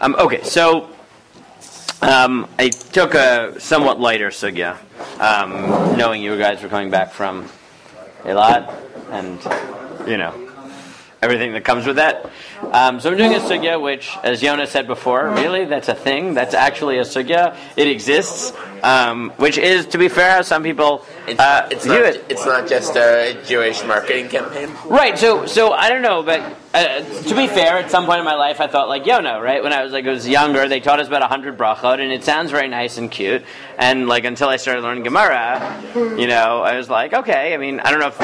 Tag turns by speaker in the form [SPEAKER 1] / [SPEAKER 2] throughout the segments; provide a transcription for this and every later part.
[SPEAKER 1] Okay, so I took a somewhat lighter sugya, knowing you guys were coming back from Eilat, and everything that comes with that. So I'm doing a sugya which, as Yonah said before, really, that's a thing. That's actually a sugya. It exists, which is, to be fair, some people
[SPEAKER 2] it's not just a Jewish marketing campaign.
[SPEAKER 1] Right, so I don't know, but to be fair, at some point in my life, I thought like Yonah, right? When I was younger, they taught us about 100 brachot, and it sounds very nice and cute. And until I started learning Gemara, I was like, okay. I mean, I don't know if.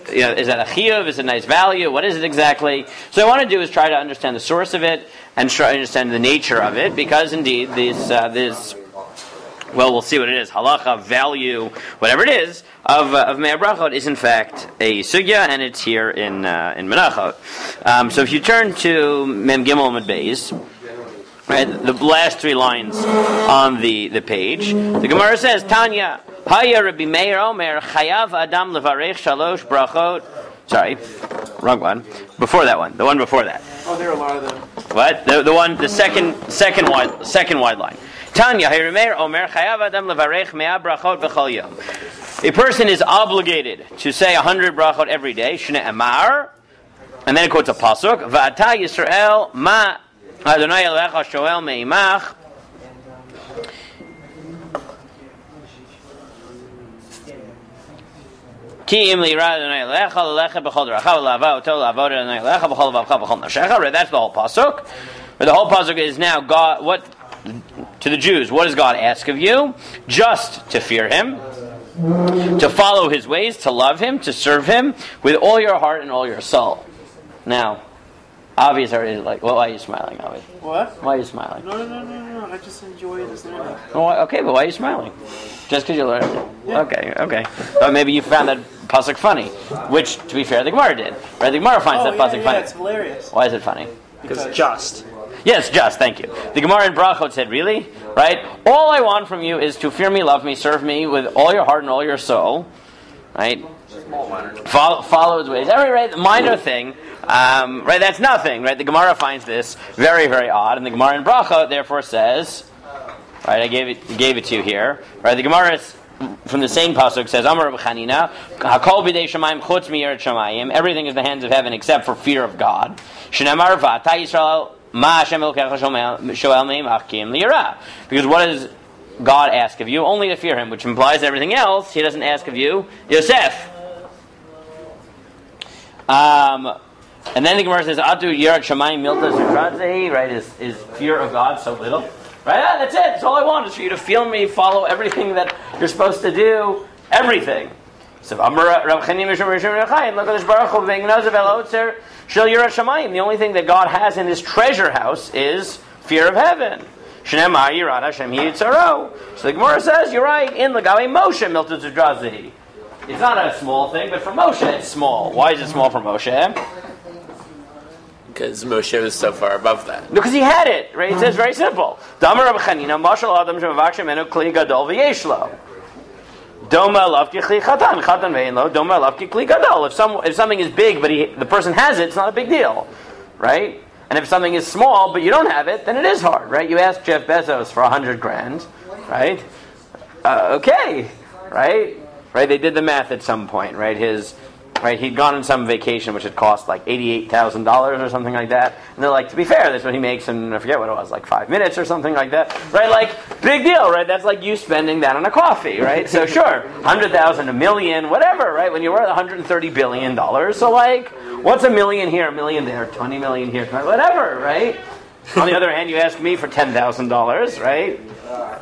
[SPEAKER 1] Is that a chiyuv? Is it a nice value? What is it exactly? So what I want to do is try to understand the source of it and try to understand the nature of it, because indeed we'll see what it is. Halacha, value, whatever it is of Me'er Brachot is in fact a sugya, and it's here in Menachot. So if you turn to Mem Gimel Amud Beis, right, the last 3 lines on the page, the Gemara says, Tanya. Haya Rabbi Meir Omer Chayav Adam Levarech Shalosh Brachot. Sorry, wrong one. Before that one, the one before that.
[SPEAKER 3] Oh, there are a lot of them.
[SPEAKER 1] What? The second wide line. Tanya Haya Rabbi Meir Omer Chayav Adam Levarech Mea Brachot B'Chol Yom. A person is obligated to say 100 brachot every day. Shnei Amar, and then it quotes a pasuk. Va'ata Yisrael Ma Adonai Elohecha Shoel Meimach. Right, that's the whole pasuk. But the whole pasuk is now God. What to the Jews? What does God ask of you? Just to fear Him, to follow His ways, to love Him, to serve Him with all your heart and all your soul. Now, Avi is already like, well, why are you smiling, Avi?
[SPEAKER 3] What?
[SPEAKER 1] Why are you smiling?
[SPEAKER 3] No. I just enjoy this learning.
[SPEAKER 1] Oh, okay, but why are you smiling? Just because you learned it?
[SPEAKER 3] Yeah.
[SPEAKER 1] Okay. But maybe you found that pasuk funny, which, to be fair, the Gemara did. Right? The Gemara finds that pasuk funny.
[SPEAKER 3] It's hilarious.
[SPEAKER 1] Why is it funny?
[SPEAKER 3] Because just.
[SPEAKER 1] Yes, just, thank you. The Gemara in Berachot said, really? Right? All I want from you is to fear me, love me, serve me with all your heart and all your soul. Right? Follow His ways. The minor thing. Right, that's nothing. Right? The Gemara finds this very, very odd, and the Gemara in Berachot therefore says, right, I gave it to you here. Right? The Gemara is, from the same pasuk says, Amar Rabbi Chanina, Hakol b'dei shamayim chutz miyirat shamayim. Everything is in the hands of heaven except for fear of God. Shnei v'ata Yisrael ma Hashem Elokecha shoel meimach ki im liyirah. Because what does God ask of you? Only to fear Him, which implies everything else He doesn't ask of you. Yosef. And then the Gemara says, Atu yirat shamayim milta zukradzehi. Right, is fear of God so little? Right, that's it. That's all I want is for you to feel me, follow everything that you're supposed to do, everything. So, the only thing that God has in His treasure house is fear of heaven. So the Gemara says, you're right, in Lagabe Moshe milta zukradzehi. It's not a small thing, but for Moshe it's small. Why is it small for Moshe?
[SPEAKER 2] Because Moshe was so far above that.
[SPEAKER 1] Because he had it, right? It says very simple. Damar Rabbi Chanina, Mashal Adam Shemavak Shemenu Kli Gadol V'Yeshlo. Doma Lavki Kli Chatan, Chatan Ve'enlo, Doma Lavki Kli Gadol. If something is big, but the person has it, it's not a big deal, right? And if something is small, but you don't have it, then it is hard, right? You ask Jeff Bezos for $100,000, right? Okay, right? Right? They did the math at some point, right? He'd gone on some vacation which had cost like $88,000 or something like that. And they're like, to be fair, that's what he makes in, I forget what it was, like 5 minutes or something like that. Right? Like, big deal, right? That's like you spending that on a coffee, right? So sure, 100,000, a million, whatever, right? When you're worth $130 billion. So like, what's a million here, a million there, 20 million here, whatever, right? On the other hand, you ask me for $10,000, right?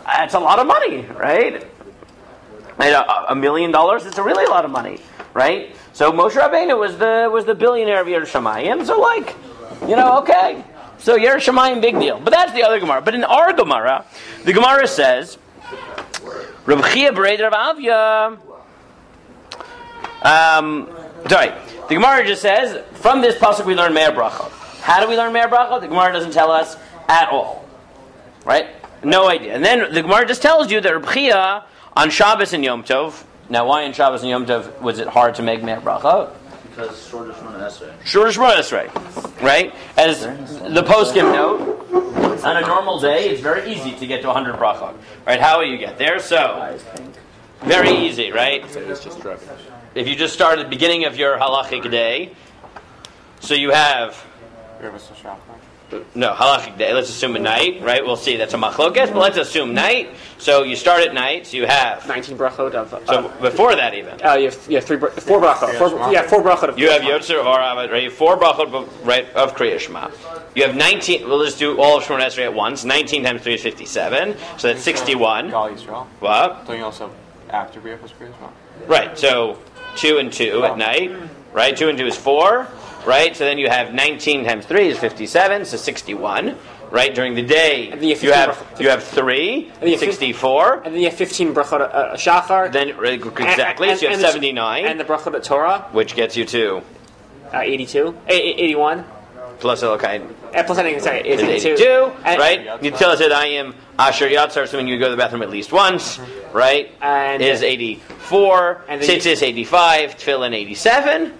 [SPEAKER 1] That's a lot of money, right? $1 million, it's a really lot of money, right? So Moshe Rabbeinu was the billionaire of Yerushalayim. So okay. So Yerushalayim, big deal. But that's the other Gemara. But in our Gemara, the Gemara says, Reb Chia Bereid Rav Avya. The Gemara just says, from this pasuk we learn Me'er Brachot. How do we learn Me'er Brachot? The Gemara doesn't tell us at all, right? No idea. And then the Gemara just tells you that Reb Chia on Shabbos and Yom Tov. Now, why on Shabbos and Yom Tov was it hard to make Me'er Brachot?
[SPEAKER 4] Because short of shemoneh-esrei.
[SPEAKER 1] Short of shemoneh-esrei, right? As the poskim note, on a normal day, it's very easy to get to 100 brachot, right? How will you get there? So, very easy, right? If you just start at the beginning of your halachic day, so you have halachic day. Let's assume a night, right? We'll see. That's a machlokes, but let's assume night. So you start at night. So you have
[SPEAKER 3] 19 brachot of.
[SPEAKER 1] So before that, even
[SPEAKER 3] you have 4 brachot. 4 brachot of.
[SPEAKER 1] You have Yotzer or Avad, right? 4 brachot, right, of Kriya Shema. You have 19. We'll just do all of shemoneh-esrei at once. 19 times 3 is 57. So that's 61. What?
[SPEAKER 5] Don't you also after Berachot Kriya Shema?
[SPEAKER 1] Right. So 2 and 2 at night. Right. 2 and 2 is 4. Right, so then you have 19 times 3 is 57, so 61. Right, during the day you have 3, 64.
[SPEAKER 3] And then you have 15 brachot shachar.
[SPEAKER 1] Then exactly, so you have 79.
[SPEAKER 3] And the brachot of Torah,
[SPEAKER 1] which gets you to
[SPEAKER 3] 81.
[SPEAKER 1] Plus okay.
[SPEAKER 3] Plus anything, sorry, is
[SPEAKER 1] 82. Right, you tell us that I am Asher Yatzar, assuming you go to the bathroom at least once. Right, and is 84. And Tzitz is 85. Tefillin 87.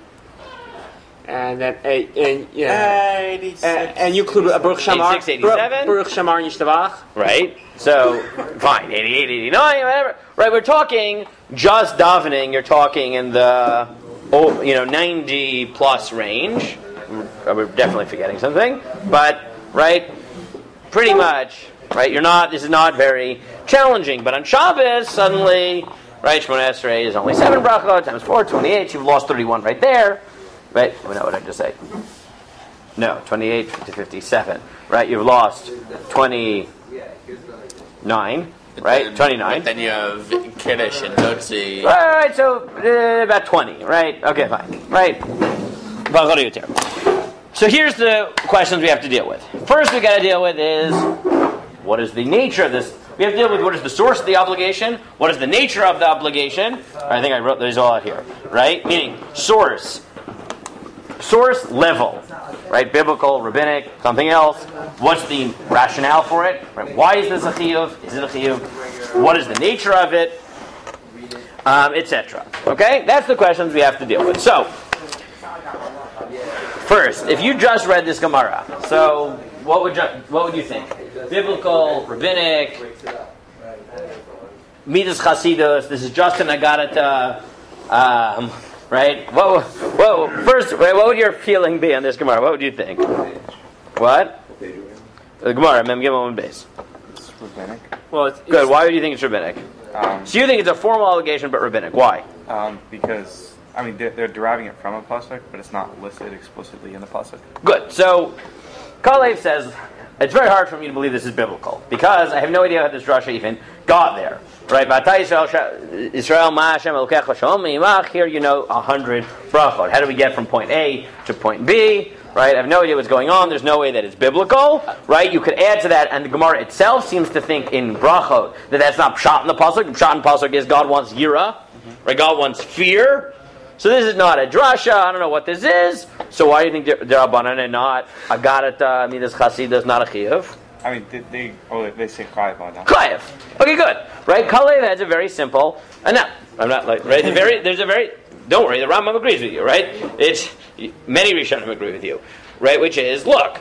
[SPEAKER 3] And then, and you include a Baruch Shamar,
[SPEAKER 1] 86, 87.
[SPEAKER 3] Baruch Shamar Yishtavach.
[SPEAKER 1] Right. So, fine, 88, 89, whatever. Right, we're talking just davening. You're talking in the 90 plus range. We're definitely forgetting something, but right, pretty much. Right, this is not very challenging. But on Shabbos, suddenly, right, shemoneh-esrei is only 7 brachot times 4, 28. You've lost 31 right there. Right? I know what I just say. No, 28 to 57. Right? You've lost 29. Right? 29.
[SPEAKER 2] But then you have Kiddush and Notzi.
[SPEAKER 1] Right, so about 20. Right? Okay, fine. Right? So here's the questions we have to deal with. First we got to deal with is, what is the nature of this? We have to deal with what is the source of the obligation, what is the nature of the obligation. I think I wrote these all out here. Right? Meaning, source level, right? Biblical, rabbinic, something else. What's the rationale for it? Right? Why is this a chiyuv? Is it a chiyuv? What is the nature of it? Etc. Okay, that's the questions we have to deal with. So, first, if you just read this Gemara, so what would you think? Biblical, rabbinic, midas chasidus. This is just an agadata. Right? First, what would your feeling be on this Gemara? What would you think? What? The Gemara, Mem Gimel and Beis.
[SPEAKER 5] It's rabbinic.
[SPEAKER 3] Well, it's
[SPEAKER 1] good. Why would you think it's rabbinic? So you think it's a formal obligation, but rabbinic? Why?
[SPEAKER 5] Because they're deriving it from a pasuk, but it's not listed explicitly in the pasuk. Good.
[SPEAKER 1] So Kalev says it's very hard for me to believe this is biblical because I have no idea how this drasha even got there. Right, Israel, Ma'ashem, Elokecha, Shalom, Yimach. Here, 100 brachot. How do we get from point A to point B? Right, I have no idea what's going on. There's no way that it's biblical. Right, you could add to that, and the Gemara itself seems to think in brachot that that's not pshat in the pasuk. Pshat in the pasuk is God wants yira, right? God wants fear. So this is not a drasha. I don't know what this is. So why do you think Derabanan and not Agadata, Midas Chasidus, not a chiyuv?
[SPEAKER 5] They say chayiv on that.
[SPEAKER 1] Chayiv. Okay, good. Right? Kalev has a very simple. And now, I'm not like right. Don't worry. The Rambam agrees with you. Right? It's many Rishonim agree with you. Right? Which is, look,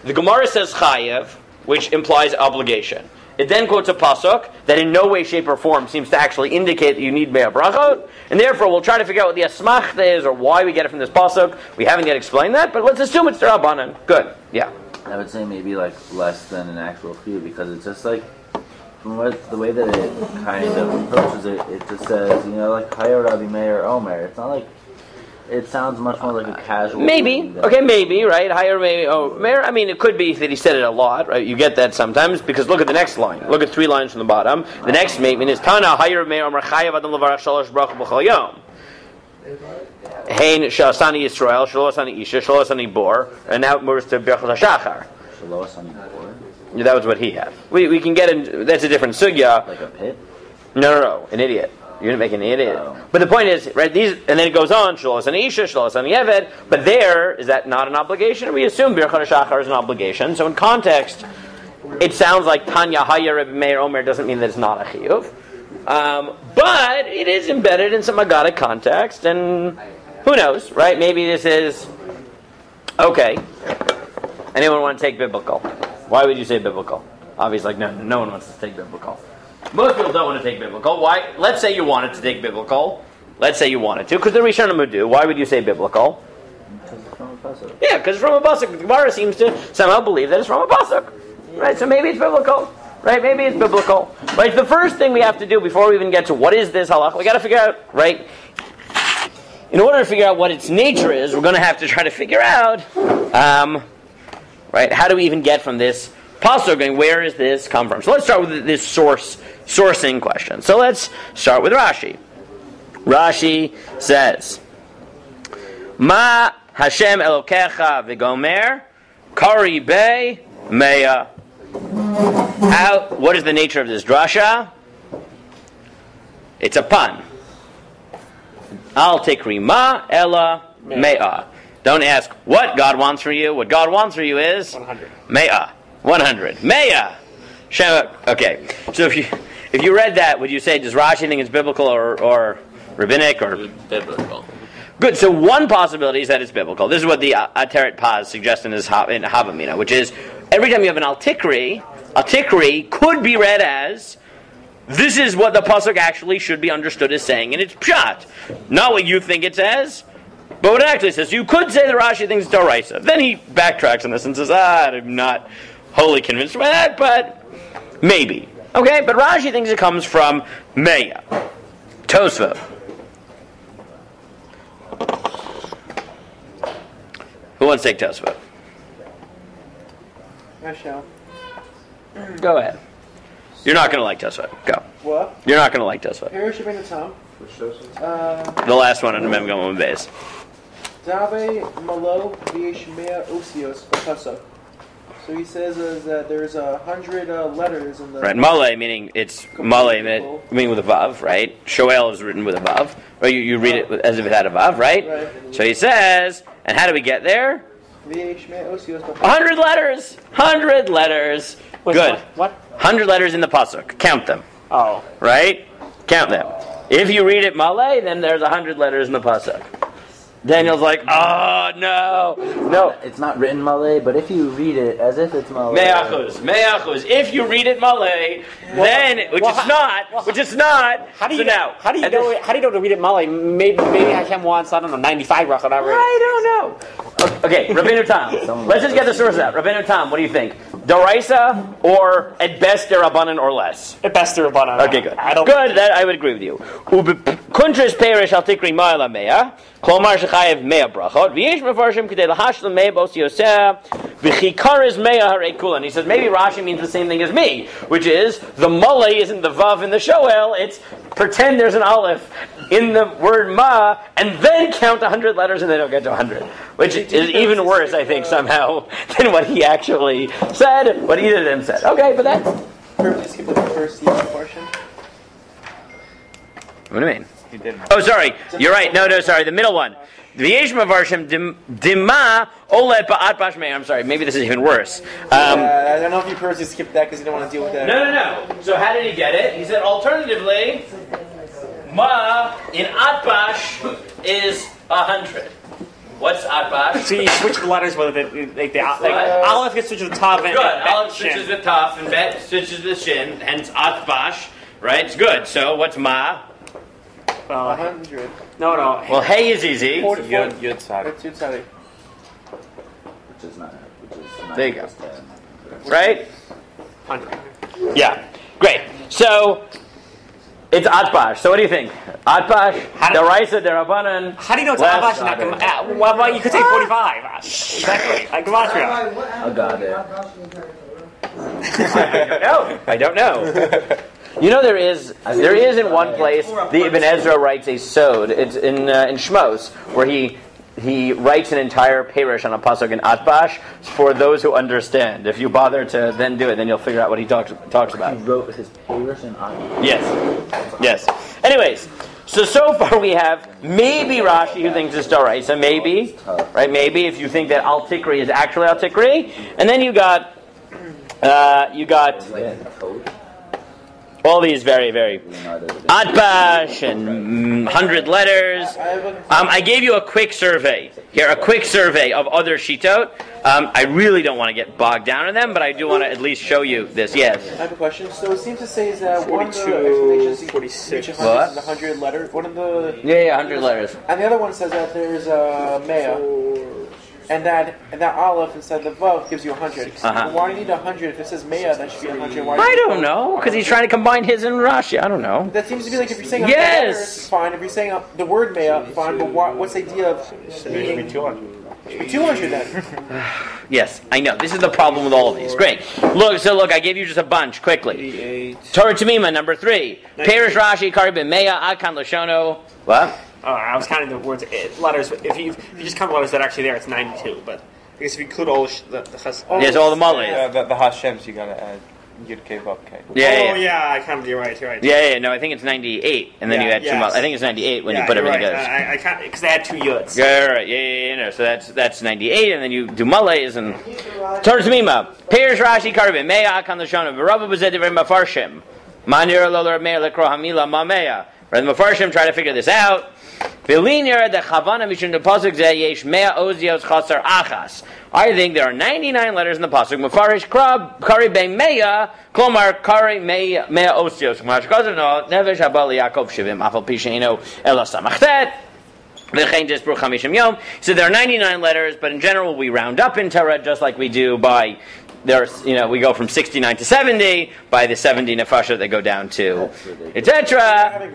[SPEAKER 1] the Gemara says chayiv, which implies obligation. It then quotes a pasuk that in no way, shape, or form seems to actually indicate that you need mea brachot, and therefore we'll try to figure out what the asmachta is or why we get it from this pasuk. We haven't yet explained that, but let's assume it's Derabanan. Good. Yeah.
[SPEAKER 4] I would say maybe less than an actual few because it's just from the way that it kind of approaches it, it just says, Hayar Rabbi Meir Omer. It's not it sounds much more like a casual.
[SPEAKER 1] Maybe. Okay, maybe, right? Hayar maybe. Oh, Meir. I mean, it could be that he said it a lot, right? You get that sometimes because look at the next line. Look at 3 lines from the bottom. The next statement is Tana Hayar Meir Omer Chayav Adam Levarach Shalosh Brachot B'Chol Yom. Hein Shasani Yisrael, Shalosani Isha, Shalosani Bor, and now it moves to Berachot HaShachar.
[SPEAKER 4] Shalosani Bor?
[SPEAKER 1] Yeah, that was what he had. We can get in, that's a different sugya.
[SPEAKER 4] Like a pit?
[SPEAKER 1] No, an idiot. You're going to make an idiot.
[SPEAKER 4] Oh.
[SPEAKER 1] But the point is, right, these, and then it goes on, Shalosani Isha, Shalosani Eved, but there, is that not an obligation? We assume Berachot HaShachar is an obligation, so in context, it sounds like Tanya Hayar Rebbe Meir Omer doesn't mean that it's not a chiyuv. But it is embedded in some Agadic context, and Who knows, right? Maybe this is okay. Anyone want to take biblical? Why would you say biblical? Obviously, like no one wants to take biblical. Most people don't want to take biblical. Why? Let's say you wanted to take biblical. Let's say you wanted to, because the Rishonim would do. Why would you say biblical?
[SPEAKER 4] Because it's from a pasuk.
[SPEAKER 1] Yeah, because it's from a pasuk. The Gemara seems to somehow believe that it's from a pasuk, right? So maybe it's biblical, right? Maybe it's biblical, right? The first thing we have to do before we even get to what is this halacha, we got to figure out, right? In order to figure out what its nature is, we're going to have to try to figure out, right? How do we even get from this pasuk? Going, where does this come from? So let's start with this sourcing question. So let's start with Rashi. Rashi says, Ma Hashem Elokecha v'gomer Kari Be Meya. What is the nature of this drasha? It's a pun. Al Tikri Ma Ella Meya. Don't ask what God wants for you. What God wants for you is
[SPEAKER 3] 100.
[SPEAKER 1] Meya. 100. Meya. Okay. So if you read that, would you say, does Rashi think it's biblical or rabbinic or
[SPEAKER 2] biblical?
[SPEAKER 1] Good. So one possibility is that it's biblical. This is what the Ateret Paz suggests in Havamina, which is every time you have an al-tikri could be read as this is what the pasuk actually should be understood as saying, and it's pshat, not what you think it says, but what it actually says. So you could say that Rashi thinks it's Doraisa. Then he backtracks on this and says, I'm not wholly convinced by that, but maybe. Okay, but Rashi thinks it comes from Meya. Tosfot. Who wants to take Tosfot?
[SPEAKER 3] I shall.
[SPEAKER 1] Go ahead. You're not going to like Tosfot. Go.
[SPEAKER 3] What?
[SPEAKER 1] You're not going to like Tosfot.
[SPEAKER 3] Perish of Tom.
[SPEAKER 1] The last one on the Memgam base.
[SPEAKER 3] Dave Malo shemoneh-esrei pasuk. So he says that there's 100 letters in the...
[SPEAKER 1] Right, Male, meaning it's Male, meaning with a Vav, right? Shoel is written with a Vav. Or you read it as if it had a Vav, right? So he says, and how do we get there? 100 letters! 100 letters!
[SPEAKER 3] Wait,
[SPEAKER 1] good.
[SPEAKER 3] What?
[SPEAKER 1] 100 letters in the pasuk. Count them.
[SPEAKER 3] Oh.
[SPEAKER 1] Right? Count them. If you read it Male, then there's 100 letters in the pasuk. Daniel's like, oh, no.
[SPEAKER 4] It's not written Malay, but if you read it as if it's Malay.
[SPEAKER 1] Me'achuz. If you read it Malay, then, which is not.
[SPEAKER 3] How do you know to read it Malay? Maybe Hashem wants, 95 bracha, whatever.
[SPEAKER 1] I don't know. Okay, Rabbeinu Tam. Let's just get the source out. Rabbeinu Tam, what do you think? Doraisa or at best derabanan or less?
[SPEAKER 3] At best derabanan.
[SPEAKER 1] Okay, good. That I would agree with you. Kuntris perish al tikri ma'ala meya. Klomar shechayev meya brachot. V'yesh mefarshim k'dei lahashlam meya bos yoseh. V'chikariz meya harei kulan. He says maybe Rashi means the same thing as me, which is the male isn't the vav in the shoel. It's pretend there's an aleph in the word ma, and then count 100 letters, and they don't get to 100, which is even worse, I think, somehow than what he actually said. What either of them said. Okay, but that's.
[SPEAKER 3] Perfectly skip the first portion.
[SPEAKER 1] What do you mean? Oh, sorry. You're right. No, sorry. The middle one. V'yesh mavarshim dima ole ba'at bashmei. I'm sorry. Maybe this is even worse.
[SPEAKER 3] I don't know if you purposely skipped that because you don't want to deal with that.
[SPEAKER 1] No. So how did he get it? He said alternatively, ma in atbash is 100. What's atbash?
[SPEAKER 3] So you switch the letters with it, like aleph gets switched with tav and
[SPEAKER 1] good. Aleph switches with tav and bet switches with shin, hence atbash. Right? It's good. So what's ma?
[SPEAKER 3] 100. No.
[SPEAKER 1] Well, hey is easy.
[SPEAKER 5] Yud Sadi.
[SPEAKER 3] It's Yud Sadi.
[SPEAKER 4] Which is not.
[SPEAKER 1] There you go. Right?
[SPEAKER 3] 100.
[SPEAKER 1] Yeah. Great. So it's atbash. So what do you think? Atbash, deraisa, derabanan.
[SPEAKER 3] How do you know it's atbash? Well, you could say 45. Exactly. Gematria.
[SPEAKER 4] I got it.
[SPEAKER 1] I don't know. You know there is in one place the Ibn Ezra writes a sod. It's in Shmos where he writes an entire parish on a pasuk in Atbash for those who understand. If you bother to then do it, then you'll figure out what he talks about.
[SPEAKER 4] He wrote his parish in Atbash.
[SPEAKER 1] Yes. Anyways, so far we have maybe Rashi who thinks it's Doraisa, maybe, right? Maybe if you think that Al Tikri is actually Al Tikri, and then you got. All these very, very atbash and 100 letters. I gave you a quick survey here, a quick survey of other shitot. I really don't want to get bogged down in them, but I do want to at least show you this. Yes.
[SPEAKER 3] I have a question. So it seems to say is that one of the explanations
[SPEAKER 5] 46.
[SPEAKER 3] is 100 letters. One of the
[SPEAKER 1] 100 letters.
[SPEAKER 3] And the other one says that there's a mea, and that aleph instead of the vav gives you 100. But why do you need 100 if it says mea? That should be 100. Why
[SPEAKER 1] I don't know, because he's trying to combine his and Rashi. I don't know.
[SPEAKER 3] That seems to be like if you're saying a letter, fine. If you're saying the word mea, fine. But what's the idea of meaning 200? 200 then.
[SPEAKER 1] Yes, I know. This is the problem with all of these. Great. Look, I gave you just a bunch quickly. Torah Tamima, number 3. Perish Rashi, Karibim Mea, Akan Lashono. What?
[SPEAKER 6] Oh, I was counting the words, letters. If you just count the letters that are actually there, it's 92. But I guess if you include all the chas.
[SPEAKER 1] Yes, all the mullahs.
[SPEAKER 5] The Hashems, you gotta add Yud K Vav K.
[SPEAKER 6] Yeah, I counted. You're right.
[SPEAKER 1] Yeah. No, I think it's 98, and then you add two mullahs. I think it's 98 when you put everything together.
[SPEAKER 6] I count because they had 2 yuds.
[SPEAKER 1] Yeah, right. Yeah. No, so that's 98, and then you do mullahs and Torah Tamima. Perish Rashi, Karibim Mea, Akan Lashono. V'Rabba B'Zedivim Mafarshim. Manir Lo L'Rameir Lekro Hamila Ma Mea. The Mefarshim try to figure this out. I think there are 99 letters in the pasuk. Mefarish kari be meya, klomar kari meya osios. Nevesh habali Yaakov shivim afal pisheino ela samachtet. So there are 99 letters, but in general we round up in Torah just like we do by. We go from 69 to 70. By the 70 nefashah, they go down to etc.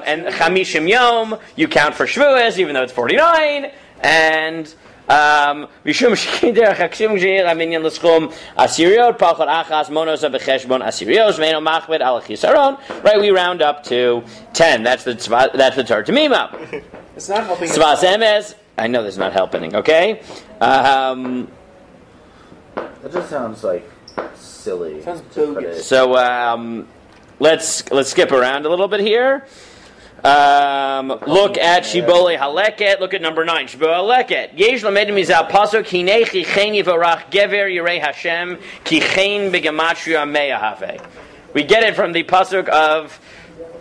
[SPEAKER 1] And chamishim yom, you count for Shavuos, even though it's 49. And mishum shkider chakshim g'shir aminyan l'schum asiriot palchot achas monos abecheshbon asirios ve'eno machbed al chisaron. Right, we round up to 10. That's the Torah Tamima.
[SPEAKER 3] It's not helping.
[SPEAKER 1] Tzvas emes. I know this is not helping. Okay.
[SPEAKER 4] That just sounds like silly.
[SPEAKER 3] Sounds bogus.
[SPEAKER 1] So let's skip around a little bit here. Look at Shibbolei Haleket. Look at number 9. Shibbolei Haleket. Yesh lamedim mizal pasuk hinei chichen yivarach gever yirei Hashem kichen begematria meyahave. We get it from the pasuk of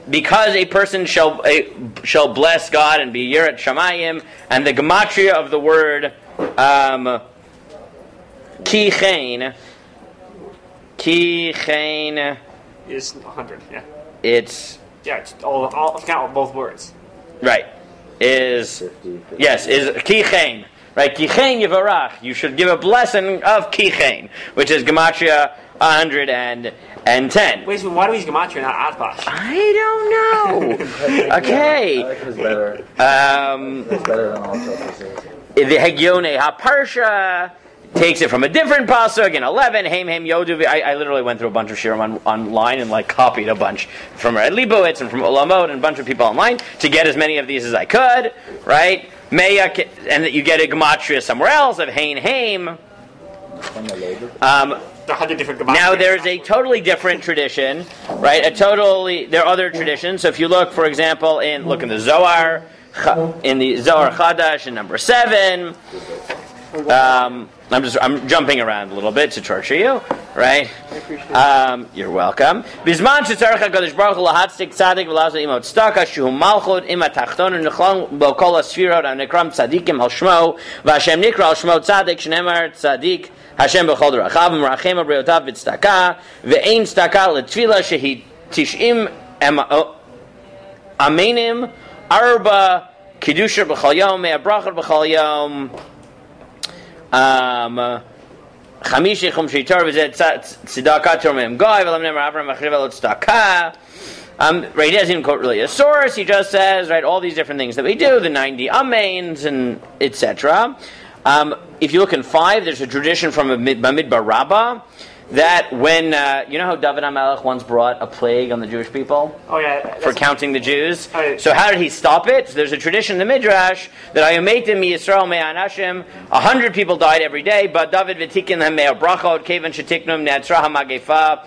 [SPEAKER 1] because a person shall bless God and be yirat shamayim, and the gematria of the word Kichen
[SPEAKER 6] is 100. Yeah.
[SPEAKER 1] It's
[SPEAKER 6] all count both words.
[SPEAKER 1] Right. Is
[SPEAKER 4] 50.
[SPEAKER 1] Yes. Is Kichen. Right. Kichen Yivarach. You should give a blessing of Kichen, which is gematria 110.
[SPEAKER 6] Wait, so why do we use gematria, not atbash?
[SPEAKER 1] I don't know. Okay.
[SPEAKER 4] I like this better. It's better than all sources.
[SPEAKER 1] The Hegyone HaParsha takes it from a different pasuk in 11. Haim Yodu. I literally went through a bunch of shirim online and copied a bunch from Red Leibowitz and from Olamot and a bunch of people online to get as many of these as I could. Right? And that you get a gematria somewhere else of Haim. Now there's a totally different tradition, right? There are other traditions. So if you look, for example, in the Zohar, Chadash in number 7. I'm jumping around a little bit to torture you, right? You're welcome. Bizman shetzarech HaKadosh Baruch Hu lahatzdik tzadik v'lazal imot tzedakah shehu malchut ima tachton u'nechlon bo kol hasfirot ha'nekram tzadikim al shmo v'Hashem nikra al shmo tzadik shnemar tzadik Hashem b'chol derachav v'merachem abriotav v'tzedakah v'ein tzedakah l'tfila shehi tish'im amenim arba kedusha b'chol yom mea brachot b'chol yom Chamishi Chumshi Torah v'zeh tzedakah tormim goy v'lam nemer Avram achriv elot tzedakah. Right, he doesn't even quote really a source. He just says, right, all these different things that we do, the 90 amains and etc. If you look in 5, there's a tradition from Bamidbar Rabbah that when you know how David HaMelech once brought a plague on the Jewish people?
[SPEAKER 6] Oh yeah,
[SPEAKER 1] for counting the Jews. So how did he stop it? So there's a tradition in the Midrash that Ayometim Yisrael Me'anashim, 100 people died every day, but David v'tikin them me'al brachot kevan shetiknum ne'atzra ha'magefa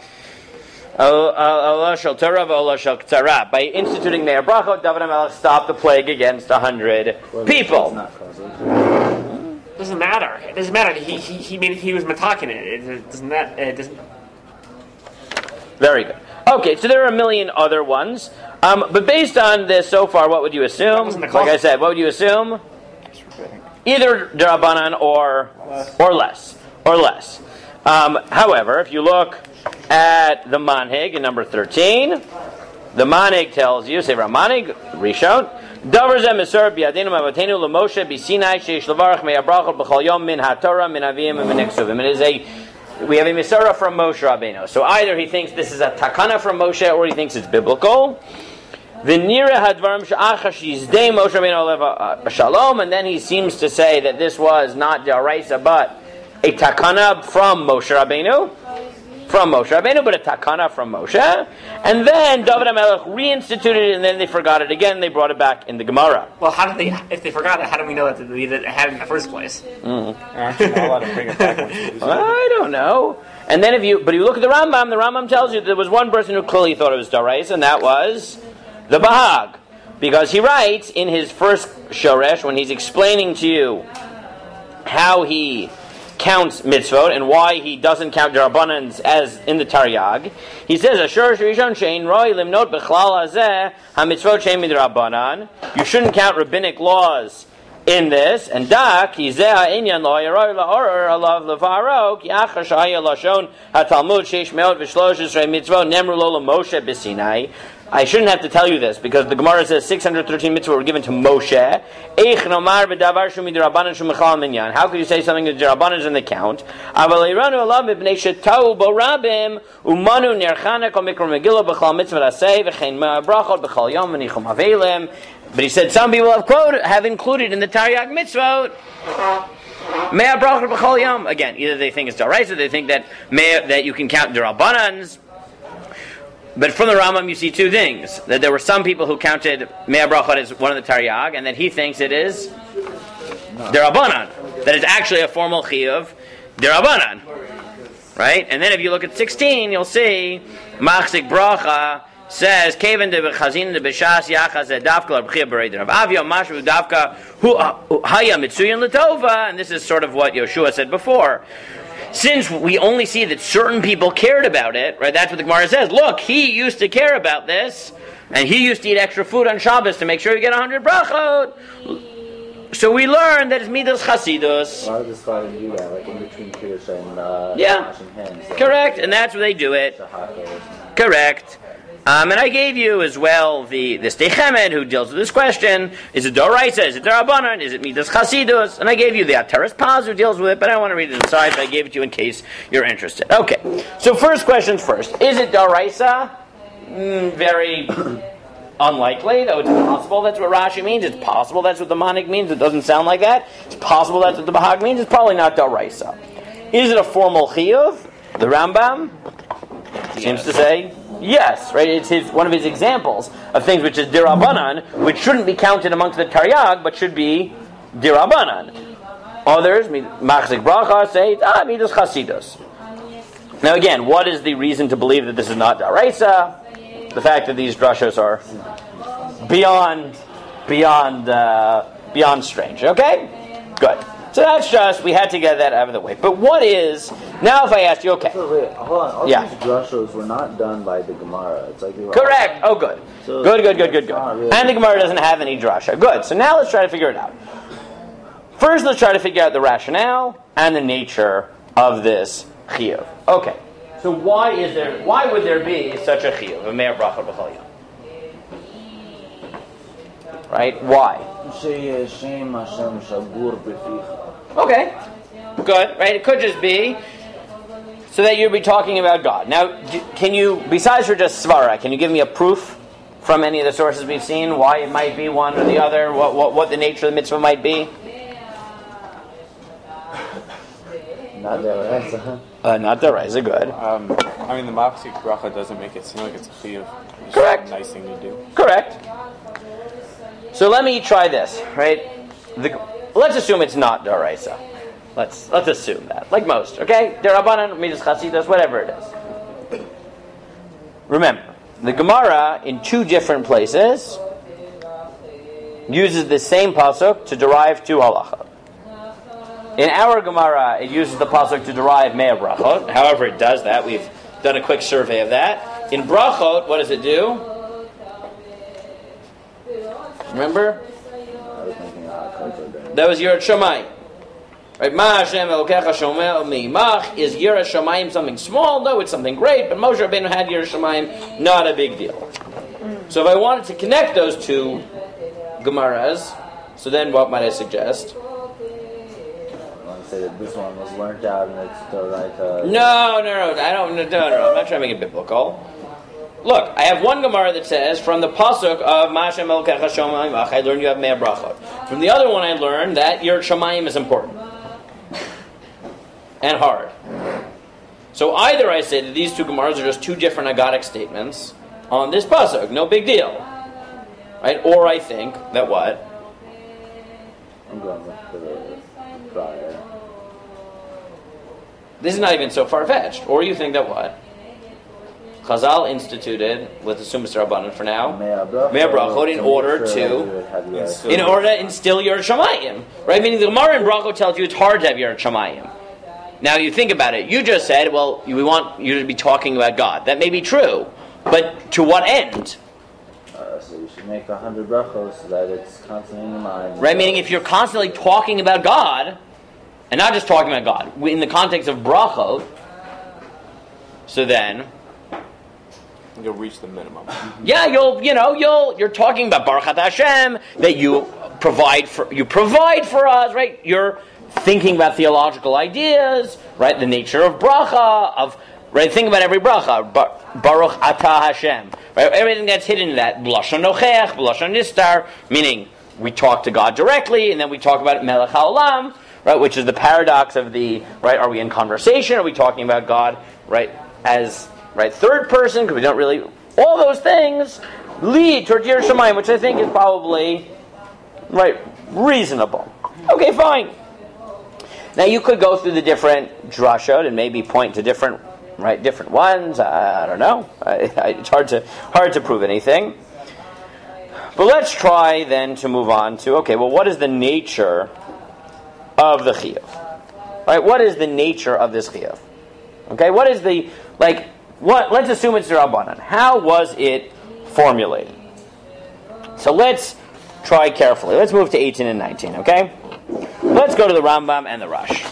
[SPEAKER 1] Allah shel Torah v'Olah shel K'tzara. By instituting me'al brachot, David HaMelech stopped the plague against 100 people.
[SPEAKER 6] Doesn't matter. It doesn't matter. He was matakin it. It doesn't.
[SPEAKER 1] Very good. Okay, so there are a million other ones. But based on this so far, what would you assume? Like I said, what would you assume? Either Derabanan or less. However, if you look at the Manhig in number 13, the Manhig tells you, say Ramanig, Rishon, Davar zeh mesor b'yadeinu ma'avotenu l'Moshe b'Sinai sheish levarach me'abrachot b'chol yom min haTorah min avim and min eksuvim. We have a Mesorah from Moshe Rabbeinu. So either he thinks this is a takana from Moshe, or he thinks it's biblical. V'nira hadvarim she'achar shizdei Moshe Rabbeinu olev shalom, and then he seems to say that this was not daraisa, but a takana from Moshe Rabbeinu. But a takana from Moshe. And then David HaMelech reinstituted it, and then they forgot it again, and they brought it back in the Gemara.
[SPEAKER 6] Well, if they forgot it, how do we know that they had it in the first place?
[SPEAKER 5] Aren't you not allowed to bring it back once you lose it?
[SPEAKER 1] I don't know. And then if you look at the Rambam tells you that there was one person who clearly thought it was Darais, and that was the Bahag. Because he writes in his first Shoresh, when he's explaining to you how he counts mitzvot and why he doesn't count Derabanans as in the Taryag, he says, Ashur Rishon Shein Roi Limnot B'chlal Hazeh HaMitzvot Shein Midrabanan. You shouldn't count rabbinic laws in this. And Dak Yizeh HaInyan Lo Yaroi LaOrer Alav Levaro Ki Achar Shahaya Lashon HaTalmud Sheish Meot V'Shlosh Esrei Mitzvot Nemru Lo LaMoshe B'Sinai. I shouldn't have to tell you this, because the Gemara says 613 mitzvot were given to Moshe. How could you say something to Derabanan is in the count? But he said some people have included in the Taryag mitzvot again, either they think it's Daraisa, they think that you can count Derabanans. But from the Rambam, you see two things: that there were some people who counted Mea Brachot as one of the Taryag, and that he thinks it is Derabanan, that it's actually a formal chiyuv Derabanan, right? And then if you look at 16, you'll see Machzik Bracha says Kaven de Chazin de B'Shas Yachaz Davka L'Bchia Bereider of Avio Mashu Davka Hu Haya Mitzuyan L'Tova, and this is sort of what Yoshua said before. Since we only see that certain people cared about it, right? That's what the Gemara says. Look, he used to care about this, and he used to eat extra food on Shabbos to make sure you get 100 brachot. So we learn that it's midas chasidus.
[SPEAKER 4] Why does Father do that? Like in between Kiddush and washing hands. Like
[SPEAKER 1] Correct, and that's where they do it. Correct. And I gave you as well the Steichemed who deals with this question. Is it Doraisa? Is it Derabanan? Is it Midas Chasidus? And I gave you the Ateres Paz who deals with it, but I don't want to read it inside, but I gave it to you in case you're interested. Okay, so first questions first. Is it Doraisa? Very unlikely, though it's possible that's what Rashi means. It's possible that's what the Manik means. It doesn't sound like that. It's possible that's what the Bahag means. It's probably not Doraisa. Is it a formal Chiyuv? The Rambam seems to say yes, right? It's one of his examples of things which is dirabanan, which shouldn't be counted amongst the Taryag, but should be dirabanan. Others, Machzik Bracha, say midas chasidus. Now again, what is the reason to believe that this is not daraisa? The fact that these drushas are beyond strange. Okay, good. So that's just, we had to get that out of the way. But what is, now if I ask you, okay.
[SPEAKER 4] So wait, hold on. All
[SPEAKER 1] yeah.
[SPEAKER 4] these drushos were not done by the Gemara. It's like
[SPEAKER 1] correct. Oh, good. So good. Really, and the Gemara doesn't have any drasha. Good. So now let's try to figure it out. First, let's try to figure out the rationale and the nature of this chiyuv. Okay. So why would there be such a chiyuv, a me'er bracha b'chol yom? Right? Why? Okay, good, right? It could just be so that you'd be talking about God. Now, can you, besides for just svara, can you give me a proof from any of the sources we've seen why it might be one or the other, what the nature of the mitzvah might be?
[SPEAKER 4] Not deraisa.
[SPEAKER 1] Not deraisa, good.
[SPEAKER 5] I mean, the Machzik Bracha doesn't make it seem like it's a chiyuv. It's
[SPEAKER 1] correct.
[SPEAKER 5] Just a nice thing to do.
[SPEAKER 1] Correct. So let me try this, right? Let's assume it's not daraisa. Let's assume that, like most, okay? Derabanan, midas chasidus, whatever it is. Remember, the Gemara in two different places uses the same pasuk to derive two halacha. In our Gemara, it uses the pasuk to derive mea brachot. However, it does that. We've done a quick survey of that. In Berachot, what does it do? Remember?
[SPEAKER 4] I was thinking kosher.
[SPEAKER 1] That was Yirat Shamayim. Right? Ma Hashem Elokecha Shomeh Meimach. Is Yirat Shamayim something small? No, it's something great. But Moshe Rabbeinu had Yirat Shamayim, not a big deal. So if I wanted to connect those two Gemaras, so then what might I suggest?
[SPEAKER 4] I want to say that this one was learned out and it's still right.
[SPEAKER 1] No. I'm not trying to make it biblical. Look, I have one Gemara that says, from the pasuk of Ma Hashem Elokecha Shomeh Meimach, I learned you have Mea Brachot. From the other one, I learned that Yirat Shamayim is important and hard. So either I say that these two Gemaras are just two different agadic statements on this pasuk, no big deal, right? Or I think that what?
[SPEAKER 4] I'm going with the prior.
[SPEAKER 1] This is not even so far-fetched. Or you think that what? Chazal instituted with the Sumas Rabbanan for now, Mea Brachot in order to instill Yirat Shamayim, right? Meaning the Gemara in Brachot tells you it's hard to have Yirat Shamayim. Now you think about it. You just said, well, we want you to be talking about God. That may be true, but to what end?
[SPEAKER 4] So you should make 100 brachos so that it's constantly in your mind.
[SPEAKER 1] Right? Meaning if you're constantly talking about God, and not just talking about God, in the context of Brachot, so then
[SPEAKER 5] You'll reach the minimum.
[SPEAKER 1] yeah, you're talking about Baruch Atah Hashem, that you provide for us, right? You're thinking about theological ideas, right? The nature of bracha, right? Think about every bracha, Baruch Atah Hashem, right? Everything that's hidden in that, B'lashon Nochech, B'lashon Nistar, meaning we talk to God directly, and then we talk about Melech HaOlam, right? Which is the paradox of the, right? Are we in conversation? Are we talking about God, right? As, right, third person, because we don't really, all those things lead towards Yirat Shamayim, which I think is probably, right, reasonable. Okay, fine. Now you could go through the different drashot and maybe point to different ones. I don't know. It's hard to prove anything. But let's try then to move on to, okay, well, what is the nature of the chiyuv? Right? What is the nature of this chiyuv? Okay, what is the, let's assume it's the Rabbanan. How was it formulated? So let's try carefully. Let's move to 18 and 19, okay? Let's go to the Rambam and the Rush.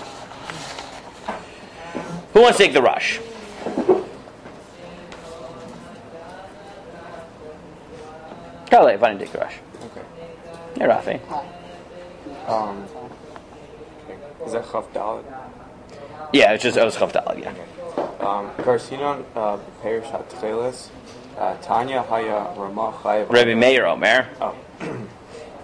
[SPEAKER 1] Who wants to take the Rush? Carly, if I didn't take the Rush.
[SPEAKER 5] Okay.
[SPEAKER 1] Hey, Rafi.
[SPEAKER 5] Okay. Is that Chaf Dalet?
[SPEAKER 1] Yeah, it was Chav Daled, yeah.
[SPEAKER 5] Karsinon Perish HaTcheles Tanya Haya Ramah Chayev
[SPEAKER 1] Rabbi Meir Omer.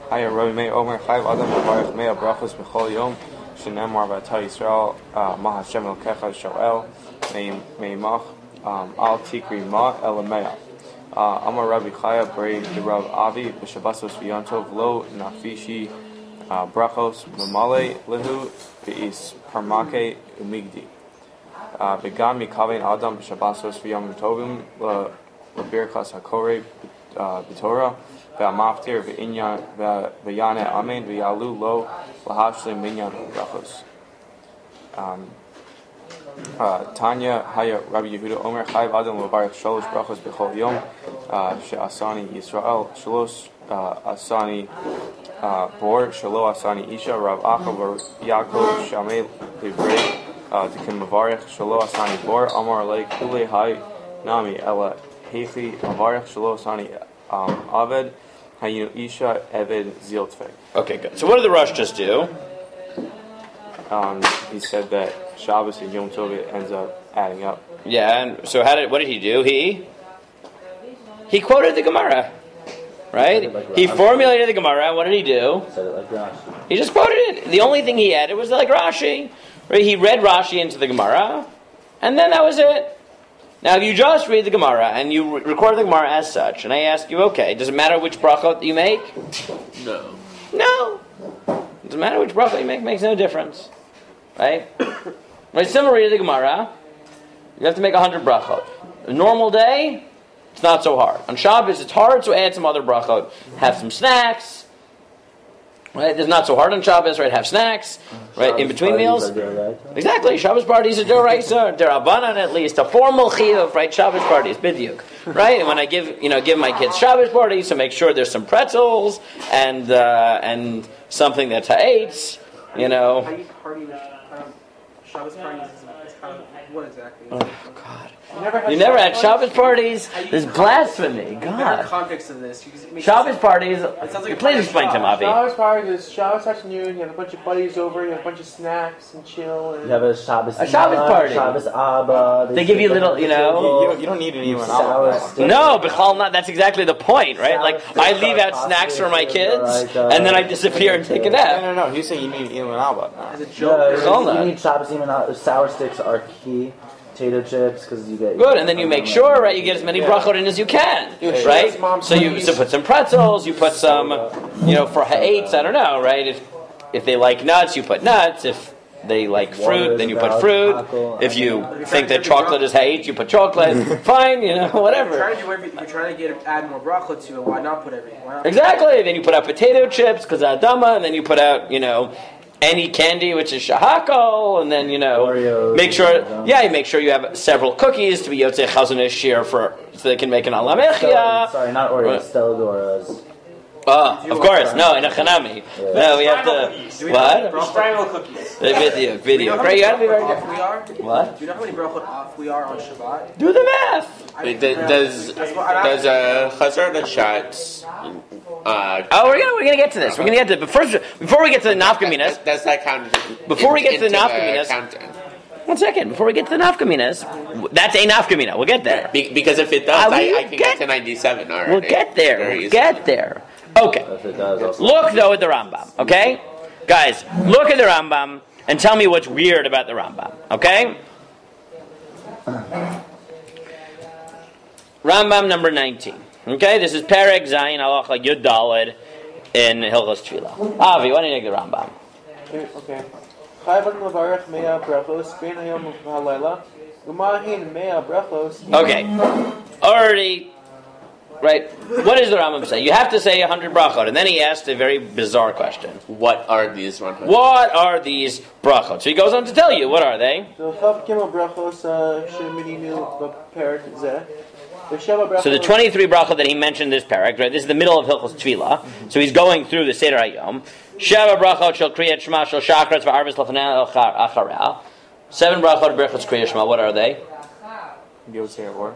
[SPEAKER 5] Haya Rabbi Meir Omer Chayev Adam Mevarech Mea Brachos B'chol Yom Shenemar V'Ata Yisrael Ma Hashem Elkecha Shoel Meimach Al Tikri Ma Elamea Amar Rabbi Chaya B'rei Rav Avi B'Shabbasos V'Yontov Lo Nafishi Brachos Mamale Lehu V'Is Parmake Umigdi Began Mikavein Adam B'Shabbasos V'Yom Tovim L'Birchas HaKorei B'Torah V'Amaftir V'Inyan V'Yane Amen V'Yalu Lo L'Hashlim Minyan Brachos Tanya Haya Rabbi Yehuda Omer Chayv Adam L'Barech Shalosh Brachos B'Chol Yom She'asani Yisrael Shalosh Asani Bor Shalo Asani Isha Rav Acha Yaakov Shamei Livrei Tikim Mavarech Shalo Asani Bor Amar Le Kule Hai Nami Ela Heichi Mavarech Shalo Asani Aved Hayinu Isha Eved Ziltfek.
[SPEAKER 1] Okay, good. So what did the Rush just do?
[SPEAKER 5] He said that Shabbos and Yom Tov ends up adding up.
[SPEAKER 1] Yeah, and so what did he do? He quoted the Gemara. Right? He formulated the Gemara. What did he do?
[SPEAKER 4] Said it like Rashi.
[SPEAKER 1] He just quoted it. The only thing he added was like Rashi. Right? He read Rashi into the Gemara, and then that was it. Now, if you just read the Gemara and you record the Gemara as such, and I ask you, okay, does it matter which brachot you make?
[SPEAKER 2] No.
[SPEAKER 1] No. It doesn't matter which brachot you make. It makes no difference. Right? Right? Similarly to the Gemara, you have to make 100 brachot. A normal day, it's not so hard. On Shabbos, it's hard, so add some other brachot. Have some snacks. Right? It's not so hard on Shabbos, right? Have snacks, right? In between meals. Exactly. Shabbos parties are doraisa, derabanan at least. A formal chiyuv, right? Shabbos parties, bidyuk. Right? And when I give my kids Shabbos parties, so make sure there's some pretzels and something that's ha'etz,
[SPEAKER 3] How you party with Shabbos parties is kind of what exactly?
[SPEAKER 1] Oh, God. You never had Shabbos parties? This is blasphemy. God.
[SPEAKER 3] The context of this.
[SPEAKER 1] Shabbos parties.
[SPEAKER 3] It sounds like
[SPEAKER 1] Please explain to Mavi.
[SPEAKER 3] Shabbos parties is Shabbos afternoon. You have a bunch of buddies over. You have a bunch of snacks and chill. And
[SPEAKER 4] You have a Shabbos
[SPEAKER 1] party.
[SPEAKER 4] Shabbos Abba.
[SPEAKER 1] They give you little,
[SPEAKER 5] You don't need anyone else.
[SPEAKER 1] No, but not. That's exactly the point, right? Like I leave out snacks for my kids, and then I disappear and take a nap.
[SPEAKER 5] No. He's saying you need Ilan Alba.
[SPEAKER 3] as a joke.
[SPEAKER 4] You need Shabbos even sour sticks are key. Potato chips because you get
[SPEAKER 1] Good, and then you make sure, right? You get as many brachot in as you can, right? So you put some pretzels, you put some, for ha'etz. I don't know, right? If they like nuts, you put nuts. If they like fruit, then you put fruit. If you think that chocolate is ha'etz, you put chocolate. Fine, whatever.
[SPEAKER 3] You're trying to add more brachot to it. Why not put everything?
[SPEAKER 1] Exactly. Then you put out potato chips because adama, and then you put out, any candy, which is shahako, and then
[SPEAKER 4] Oreos,
[SPEAKER 1] make sure you have several cookies to be yotzei chazon shir so they can make an alamechia.
[SPEAKER 4] Sorry, not Oreos, Stelladoras.
[SPEAKER 1] Of course, no, in a chanami. Yeah. No, we have to. What?
[SPEAKER 3] Strangle cookies.
[SPEAKER 1] Video. Great, you gotta be very
[SPEAKER 3] Off we are?
[SPEAKER 1] What?
[SPEAKER 3] Do you know how many brachot off we are on Shabbat?
[SPEAKER 1] Do the math.
[SPEAKER 2] Wait, does chazar the shots?
[SPEAKER 1] We're gonna get to this. We're gonna get to it. But first, before we get to the nafkaminas,
[SPEAKER 2] Does that count?
[SPEAKER 1] Before we get to the nafkaminas, 1 second. Before we get to the nafkaminas, that's a nafkamina. We'll get there.
[SPEAKER 2] Because if it does, I can get to 97 already.
[SPEAKER 1] We'll get there. Okay. Look though at the Rambam. Okay, guys, look at the Rambam and tell me what's weird about the Rambam. Okay. Rambam number 19. Okay, this is Perek Zayin Halacha Yud Daled in Hilchos Tefillah. Avi, why don't you take the Rambam?
[SPEAKER 3] Okay. Chayvan levarech mea brachos bein hayom v'halayla u'mahin mea brachos.
[SPEAKER 1] Okay, already, right? What does the Rambam say? You have to say 100 brachot, and then he asked a very bizarre question.
[SPEAKER 2] What are these 100?
[SPEAKER 1] What are these brachot? So he goes on to tell you. What are they?
[SPEAKER 3] So chav kimo brachos shemininu b'perek zeh.
[SPEAKER 1] So the 23 brachot that he mentioned in this parak, right? This is the middle of Hilchos Tefillah. So he's going through the Seder Hayom. Sheva brachot shel kriyat shema shel shachratz v'arvis l'fanei achareh. 7 brachot brachot kriyat shema. What are they?
[SPEAKER 5] You would say it or?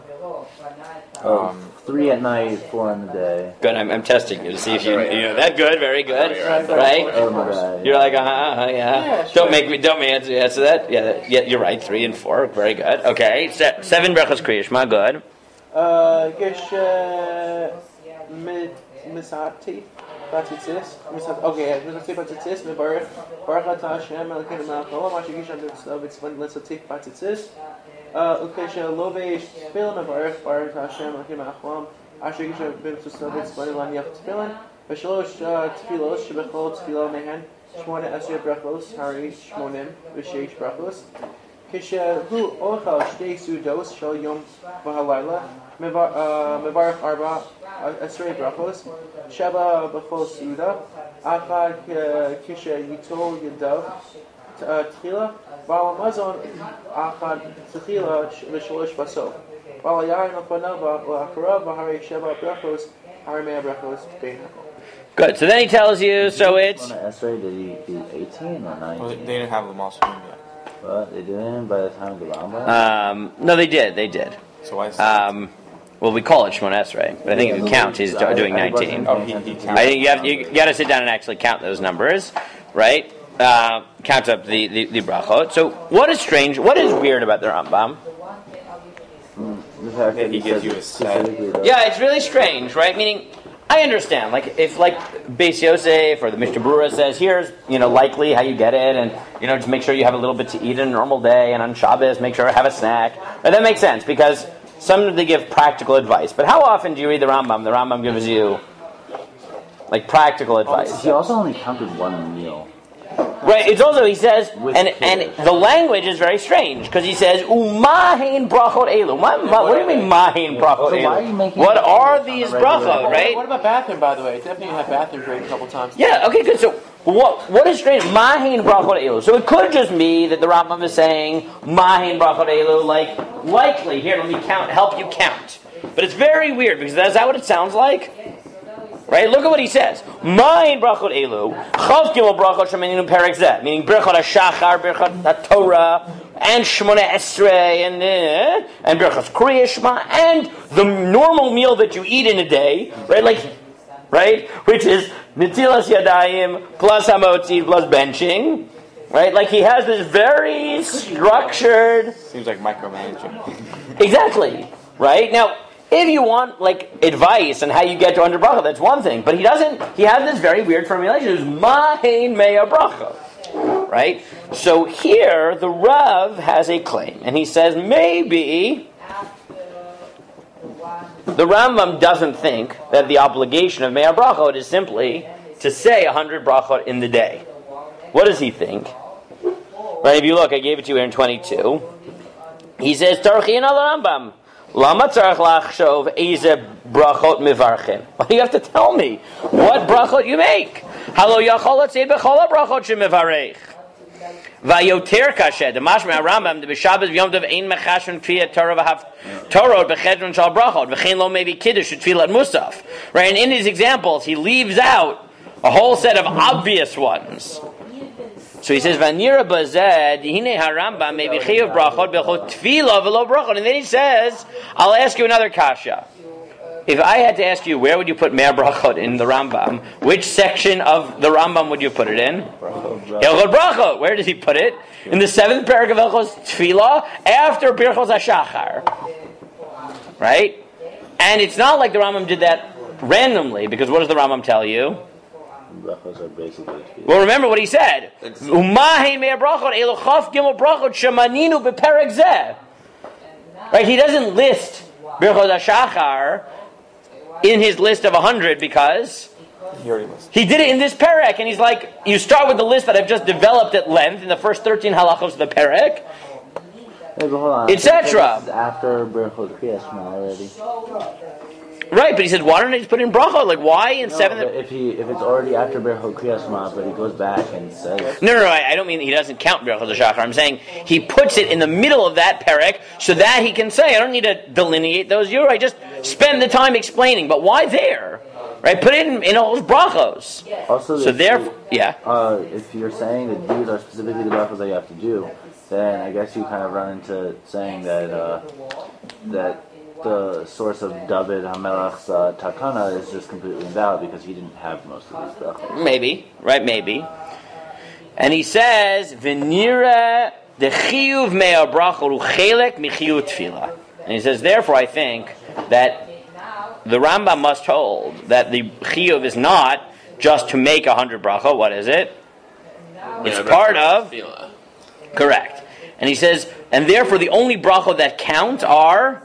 [SPEAKER 4] 3 at night, 4 in the day.
[SPEAKER 1] Good. I'm testing you to see if you that good. Very good. Right?
[SPEAKER 4] Oh my God.
[SPEAKER 1] You're like yeah. Don't make me answer that. Yeah, you're right. 3 and 4. Very good. Okay. 7 brachot kriyat shema. Good.
[SPEAKER 3] Gish misati batitzis. Okay, misati batitzis. Mevarech baruch atah Hashem Elokeinu melech haolam asher gish anu tzlav mitzati batitzis. Ukesha lovesh tefillin mevarech baruch atah Hashem Elokeinu melech haolam asher gish anu tzlav laniach tefillin. V'shalosh tefilos shebechol tefillah mehen shemoneh-esrei brachos hari shmonim v'sheish brachos. כשהוא אוכל 2 סעודות של יום והלילה, מברך 14 ברכות, 7 בכל סעודה, אחת כשייטול ידיו תחילה, ועל המזון אחת תחילה ו3 בסוף, ועל היין לפניו ולאחריו, והרי 7 ברכות, הרי 100 ברכות בין הכל.
[SPEAKER 1] Good. So then he tells you, so it's...
[SPEAKER 4] shemoneh-esrei, did he do 18 or 19?
[SPEAKER 5] Well, they didn't have them all yet.
[SPEAKER 4] But they didn't by the time of the Rambam?
[SPEAKER 1] No, they did.
[SPEAKER 5] So why is that?
[SPEAKER 1] Well, we call it shemoneh-esrei, but I think if you count, he's doing 19.
[SPEAKER 5] Oh, he counted.
[SPEAKER 1] I think you got to sit down and actually count those numbers, right? Count up the brachot. So what is strange, what is weird about the Rambam?
[SPEAKER 4] The fact that
[SPEAKER 5] He gives you a set.
[SPEAKER 1] Yeah, it's really strange, right? Meaning, I understand, if Beis Yosef or the Mishnah Berurah says, here's, likely how you get it, and, just make sure you have a little bit to eat in a normal day, and on Shabbos, make sure you have a snack. And that makes sense, because some they give practical advice. But how often do you read the Rambam? The Rambam gives you, practical advice.
[SPEAKER 4] He also only counted 1 meal.
[SPEAKER 1] Right, it's also, he says, and the language is very strange, because he says, Umahin brachot elu. What do you mean, mahin brachot elu? What are these brachot, right?
[SPEAKER 3] What about bathroom, by the way? Definitely have bathroom break a couple times.
[SPEAKER 1] Yeah, okay, good. So, what is strange? Mahin Berachot Elu. So it could just be that the Rambam is saying Mahin Berachot Elu, like likely. Here, let me help you count. But it's very weird because is that what it sounds like? Right? Look at what he says. Mahin Berachot Elu, Chav Gimel Berachot Shemeninu Perek Zeh, meaning Berachot HaShachar, Berachot Torah, and shemoneh-esrei, and Berachot Kriya Shema, and the normal meal that you eat in a day, right? Which is Netilas Yadayim plus Hamotzi plus benching, right? Like he has this very structured.
[SPEAKER 5] Seems like micromanaging.
[SPEAKER 1] Exactly, right? Now, if you want advice on how you get to 100 bracha, that's one thing. But he doesn't. He has this very weird formulation. It's Mahin Mea Bracha, right? So here the Rav has a claim, and he says maybe the Rambam doesn't think that the obligation of Mea Brachot is simply to say 100 brachot in the day. What does he think? Right? If you look, I gave it to you here in 22. He says Tarchin al Rambam. Lama tzarach lachshov eze brachot mivarchen. Well, you have to tell me what brachot you make. Halo yachol letzei bechol brachot shemivarech. Vayoter kasher. The mashma Rambam the b'Shabbos v'Yom Tov ein mechashon kfiyat Torah v'hav Torah b'chedron shal brachot v'chein lo maybe kiddush tefillat musaf. Right, and in his examples he leaves out a whole set of obvious ones. So he says, "Vanira bazed hine haramba maybe chiyuv brachot b'chol tefillah v'lo brachot." And then he says, "I'll ask you another kasha. If I had to ask you, where would you put Mea Brachot in the Rambam? Which section of the Rambam would you put it in? Hilchot Brachot. Where does he put it? In the 7th paragraph of Hilchos Tefillah, after Birchos HaShachar. Right? And it's not like the Rambam did that randomly, because what does the Rambam tell you?
[SPEAKER 4] Brachos are basically.
[SPEAKER 1] Well, remember what he said. Umahi Mea Brachot elu chaf gimel brachot shemaninu beperek zeh. Right? He doesn't list Birchos HaShachar in his list of 100 because he did it in this perek, and he's like, you start with the list that I've just developed at length in the first 13 halachos of the perek, etc.
[SPEAKER 4] After Berachot Kriya Shema already.
[SPEAKER 1] Right, but he said, why don't I just put in brachot? Like, why in 7th?
[SPEAKER 4] If it's already after Berachot Kriya Shema, but he goes back and says.
[SPEAKER 1] No, I don't mean he doesn't count Berachot HaShachar. I'm saying he puts it in the middle of that perek so that he can say, I don't need to delineate those. I just spend the time explaining. But why there? Right, put it in all those brachos.
[SPEAKER 4] Also,
[SPEAKER 1] so therefore, yeah.
[SPEAKER 4] If you're saying that these are specifically the brachos that you have to do, then I guess you kind of run into saying that that the source of David HaMelech's takana is just completely invalid because he didn't have most of these brachos.
[SPEAKER 1] Maybe, right? Maybe. And he says, "V'nira dechiyuv mea brachot uchelek michiyut tefillah." And he says, therefore, I think that the Rambam must hold that the chiyuv is not just to make 100 brachot. What is it? It's part of. Correct. And he says, and therefore the only brachot that count are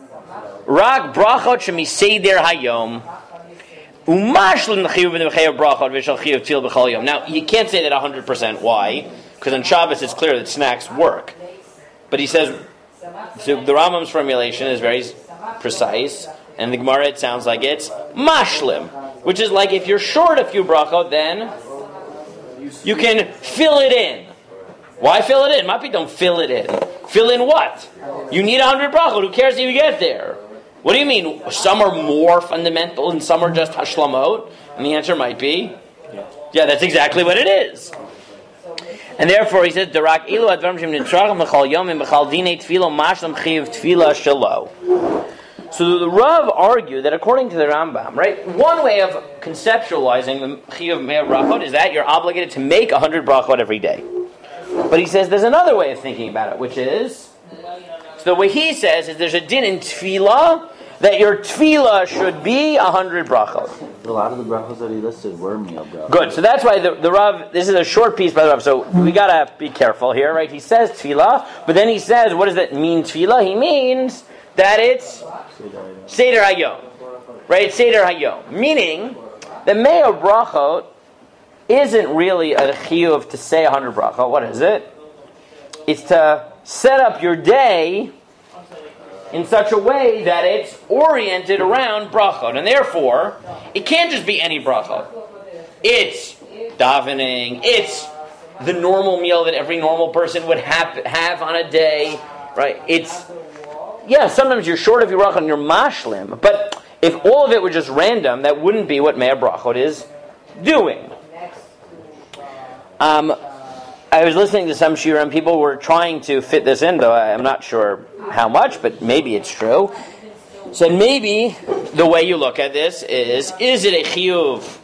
[SPEAKER 1] rak brachot shemiseder hayom umashlim chiyuv v'nechayv brachot v'shal chiyuv tefillah b'chol yom. Now you can't say that 100%. Why? Because on Shabbos it's clear that snacks work. But he says so the Rambam's formulation is very precise. And the Gemara, it sounds like it's mashlim, which is like if you're short a few brachot, then you can fill it in. Why fill it in? Mapi, don't fill it in. Fill in what? You need 100 brachot. Who cares if you get there? What do you mean? Some are more fundamental and some are just hashlamot? And the answer might be, yeah, that's exactly what it is. And therefore, he says, "Darak ilu advarim shem nitzrachim b'chal yomim b'chal dinei tefilo mashlam chiv tefila shelo." So the Rav argued that according to the Rambam, right, one way of conceptualizing the chiyuv mea brachot is that you're obligated to make 100 brachot every day. But he says there's another way of thinking about it, which is, so the way he says is there's a din in tefillah that your tefillah should be 100 brachot.
[SPEAKER 4] A lot of the brachos that he listed were meal brachos.
[SPEAKER 1] Good, so that's why the Rav, this is a short piece by the Rav, so we gotta be careful here, right? He says tefillah, but then he says, what does that mean tefillah? He means that it's Seder Hayom. Right? It's Seder Hayom. Meaning, the Mea Brachot isn't really a chiyuv to say 100 brachot. What is it? It's to set up your day in such a way that it's oriented around brachot. And therefore, it can't just be any brachot. It's davening. It's the normal meal that every normal person would have on a day, right? Sometimes you're short of your bracha and you're mashlim, but if all of it were just random, that wouldn't be what Me'ah Brachot is doing. I was listening to some shiurim, people were trying to fit this in, though I'm not sure how much, but maybe it's true. So maybe the way you look at this is it a chiyuv?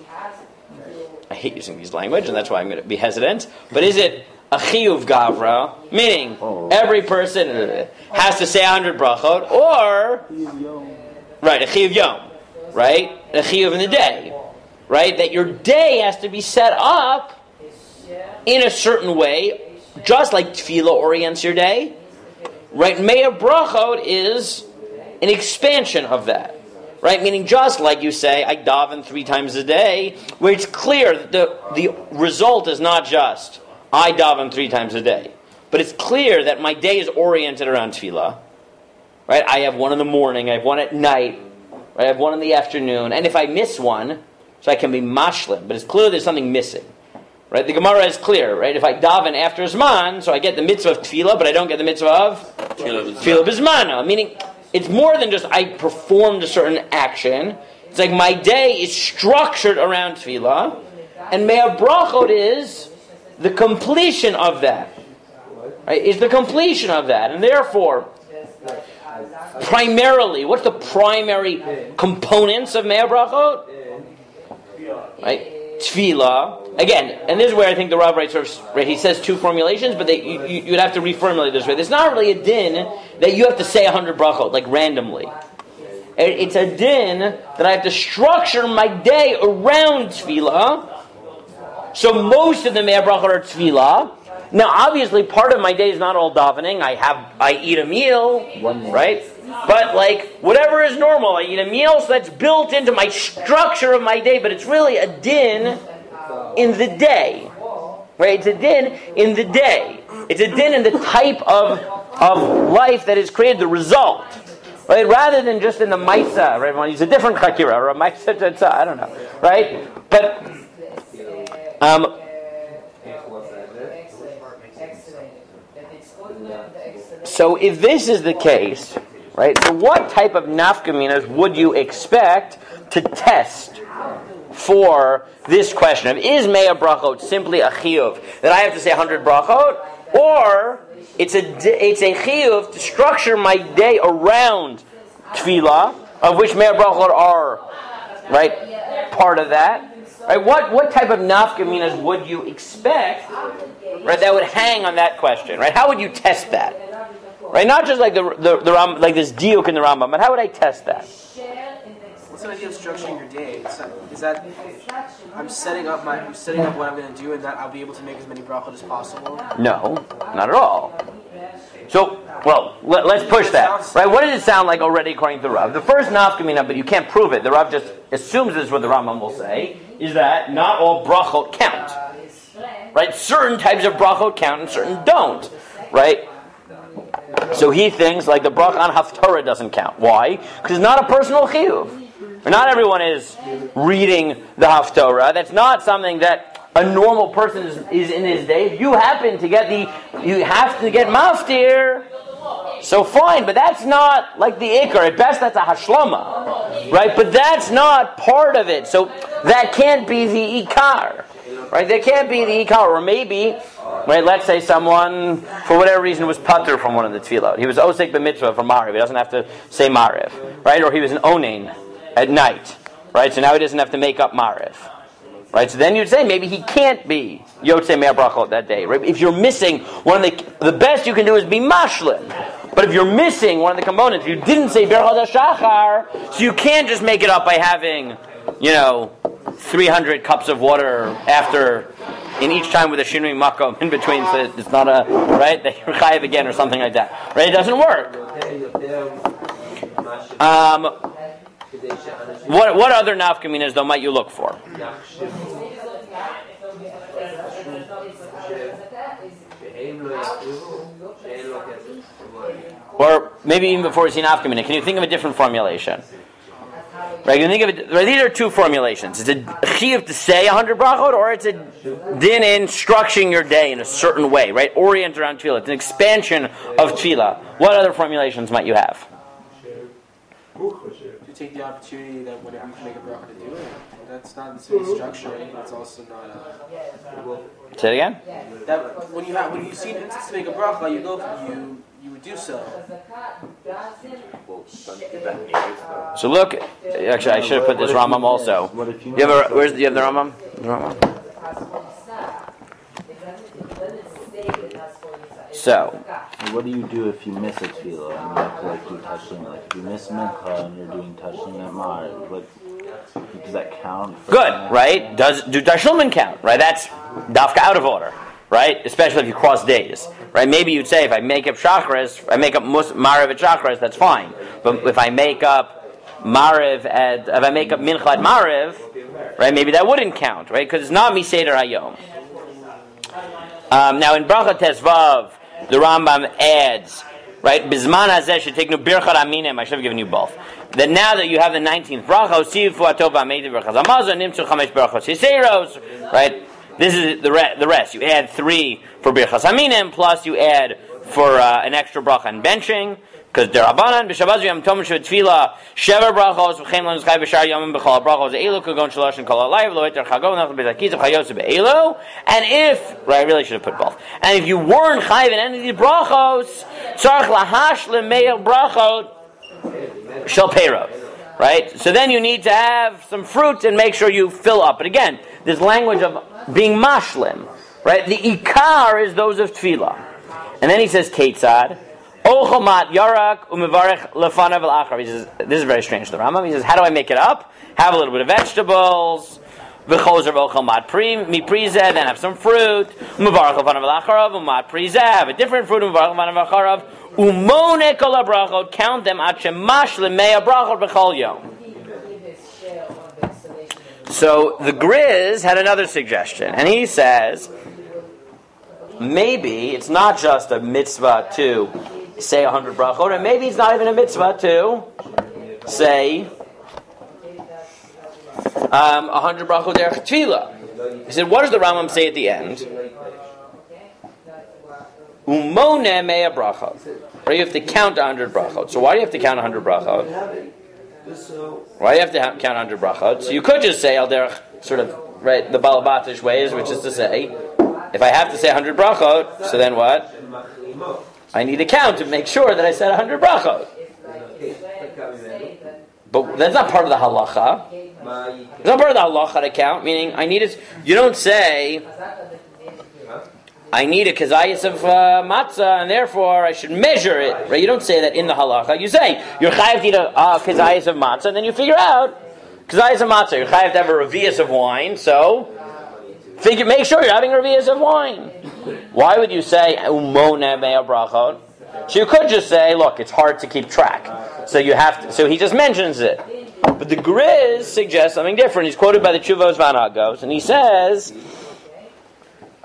[SPEAKER 1] I hate using these language, and that's why I'm going to be hesitant. But is it a chiyuv gavra, meaning every person has to say 100 brachot, or right, a chiyuv yom, right, a chiyuv in the day, right? That your day has to be set up in a certain way, just like tefillah orients your day, right? Me'ah Brachot is an expansion of that, right? Meaning just like you say, I daven 3 times a day, where it's clear that the result is not just, I daven 3 times a day, but it's clear that my day is oriented around tefillah, right? I have one in the morning, I have one at night, right? I have one in the afternoon, and if I miss one, so I can be mashlim, but it's clear there's something missing. Right, the Gemara is clear, right? If I daven after Zman, so I get the mitzvah of tefillah, but I don't get the mitzvah of tefillah b'zmana. Meaning, it's more than just I performed a certain action. It's like my day is structured around tefillah, and Me'ah Brachot is the completion of that. Right? It's the completion of that, and therefore, primarily, what's the primary components of Me'ah Brachot? Right? Tefillah. Again, and this is where I think the Rav writes, right, he says 2 formulations, but you'd have to reformulate this way. There's not really a din that you have to say 100 brachot, like randomly. It's a din that I have to structure my day around tefillah. So most of the Me'ah Brachot are tefillah. Now, obviously, part of my day is not all davening. I eat a meal, right? But like whatever is normal, I eat a meal, so that's built into my structure of my day. But it's really a din in the day, right? It's a din in the day. It's a din in the type of life that is created, the result, right? Rather than just in the maisa, right? I want to use a different chakira or a maisa, I don't know, right? But so if this is the case, right? So what type of nafkaminas would you expect to test for this question of is Me'ah Brachot simply a chiyuv that I have to say 100 brachot, or it's a chiyuv to structure my day around tefillah, of which Me'ah Brachot are, right, part of that. Right? What type of nafkaminas would you expect, right, that would hang on that question, right? How would you test that? Right? Not just like the Rambam, like this diuk in the Rambam, but how would I test that?
[SPEAKER 3] What's the idea of structuring your day? Is that I'm setting up what I'm going to do, and that I'll be able to make as many brachot as possible? No,
[SPEAKER 1] not at all. So, well, let's push that. Right? What does it sound like already according to the Rav? The first nafkamina, but you can't prove it. The Rav just assumes this is what the Rambam will say, is that not all brachot count. Right? Certain types of brachot count and certain don't. Right? So he thinks like the bracha on haftarah doesn't count. Why? Because it's not a personal chiyuv. Not everyone is reading the haftarah. That's not something that a normal person is in his day. If you happen to you have to get maftir, so fine, but that's not like the ikar. At best, that's a hashlama, right? But that's not part of it. So that can't be the ikar, right? That can't be the ikar. Or maybe, right? Let's say someone, for whatever reason, was patur from one of the tefillot. He was osek b'mitzvah for mariv. He doesn't have to say mariv, right? Or he was an onein at night, right? So now he doesn't have to make up mariv. Right, so then you'd say maybe he can't be Yotzei Me'ah Brachot that day. Right? If you're missing one of the best you can do is be mashlim. But if you're missing one of the components, you didn't say Berachot HaShachar, so you can't just make it up by having, 300 cups of water after, in each time with a shinui makom in between, so it's not a, right, that you're chayiv again or something like that. Right? It doesn't work. What other nafkaminas though might you look for? Or maybe even before you see nafkamina, can you think of a different formulation? Right? You think of it. Right, these are two formulations. It's a chiyuv to say 100 brachot, or it's a din in structuring your day in a certain way. Right? Orient around tefillah. It's an expansion of tefillah. What other formulations might you have?
[SPEAKER 3] To take the opportunity that whenever you can make a bracha to do it. That's not necessarily structuring. It's also not.
[SPEAKER 1] Say it again.
[SPEAKER 3] That when you see an instance to make a bracha, you go you would do so.
[SPEAKER 1] So look, actually, I should have put this Rambam also. You have the Rambam? So,
[SPEAKER 4] what do you do if you miss a tefillah and you have to do touching? Like if you miss mincha and you're doing touching at Mar, does that count?
[SPEAKER 1] Good, right? Do Tashlumin count? Right? That's dafka out of order, right? Especially if you cross days, right? Maybe you'd say if I make up Shachris, I make up Mariv at Shachris, that's fine. But if I make up Mariv if I make up Mincha at Mariv, right? Maybe that wouldn't count, right? Because it's not Miseder Hayom. Now in Bracha Tesvav, the Rambam adds, right? Bizman hazeh should take no birchat aminim. I should have given you both. That now that you have the 19th bracha, sifu atov b'ameitiv berachas hamazon nimtzu chamesh berachos yiseros. Right? This is the rest. You add 3 for birchas aminim, plus you add for an extra bracha and benching. Because derabanan b'shabbat yom tom shevtfila shever brachos v'chein lo nizchai b'shar yomim b'chol brachos elu kagon shalosh and kol alayv lo eter chago nachal b'zakiz v'chayos b'elu. And if I really should have put both. And if you weren't chayiv in any of these brachos, tzarich lahash lemeir brachot shel peirot. Right. So then you need to have some fruit and make sure you fill up. But again, this language of being mashlim, right? The ikar is those of tefillah. And then he says ketzad. Yarak umevarech lefanav al-achar. He says, this is very strange. The Rambam, he says, how do I make it up? Have a little bit of vegetables, v'chozer v'ochamat miprizeh, then have some fruit, umevarech lefanav al-acharav, umat prizeh, have a different fruit, umevarech lefanav al-acharav, umone kol ha-brachot, count them at shemash lemei ha-brachot b'chol yom. So the Grizz had another suggestion, and he says, maybe it's not just a mitzvah to say 100 brachot, and maybe it's not even a mitzvah to say 100 brachot derech tefillah. He said, what does the Rambam say at the end? Umone mea brachot. Right, you have to count 100 brachot. So why do you have to count 100 brachot? Why do you have to count 100 brachot? So you could just say al derech, sort of, right, the balabatish ways, which is to say, if I have to say 100 brachot, so then what? I need to count to make sure that I said 100 brachot. But that's not part of the halacha. It's not part of the halacha to count, meaning I need it. You don't say, I need a kazayas of matzah, and therefore I should measure it. Right? You don't say that in the halacha. You say, you're chayav to eat a kazayas of matzah, and then you figure out, kazayas of matzah, you're chayav to have a revius of wine, so make sure you're having revius of wine. Why would you say umone mea brachot? So you could just say, look, it's hard to keep track. So you have to. So he just mentions it. But the Grizz suggests something different. He's quoted by the Chuvos Vanagos, and he says,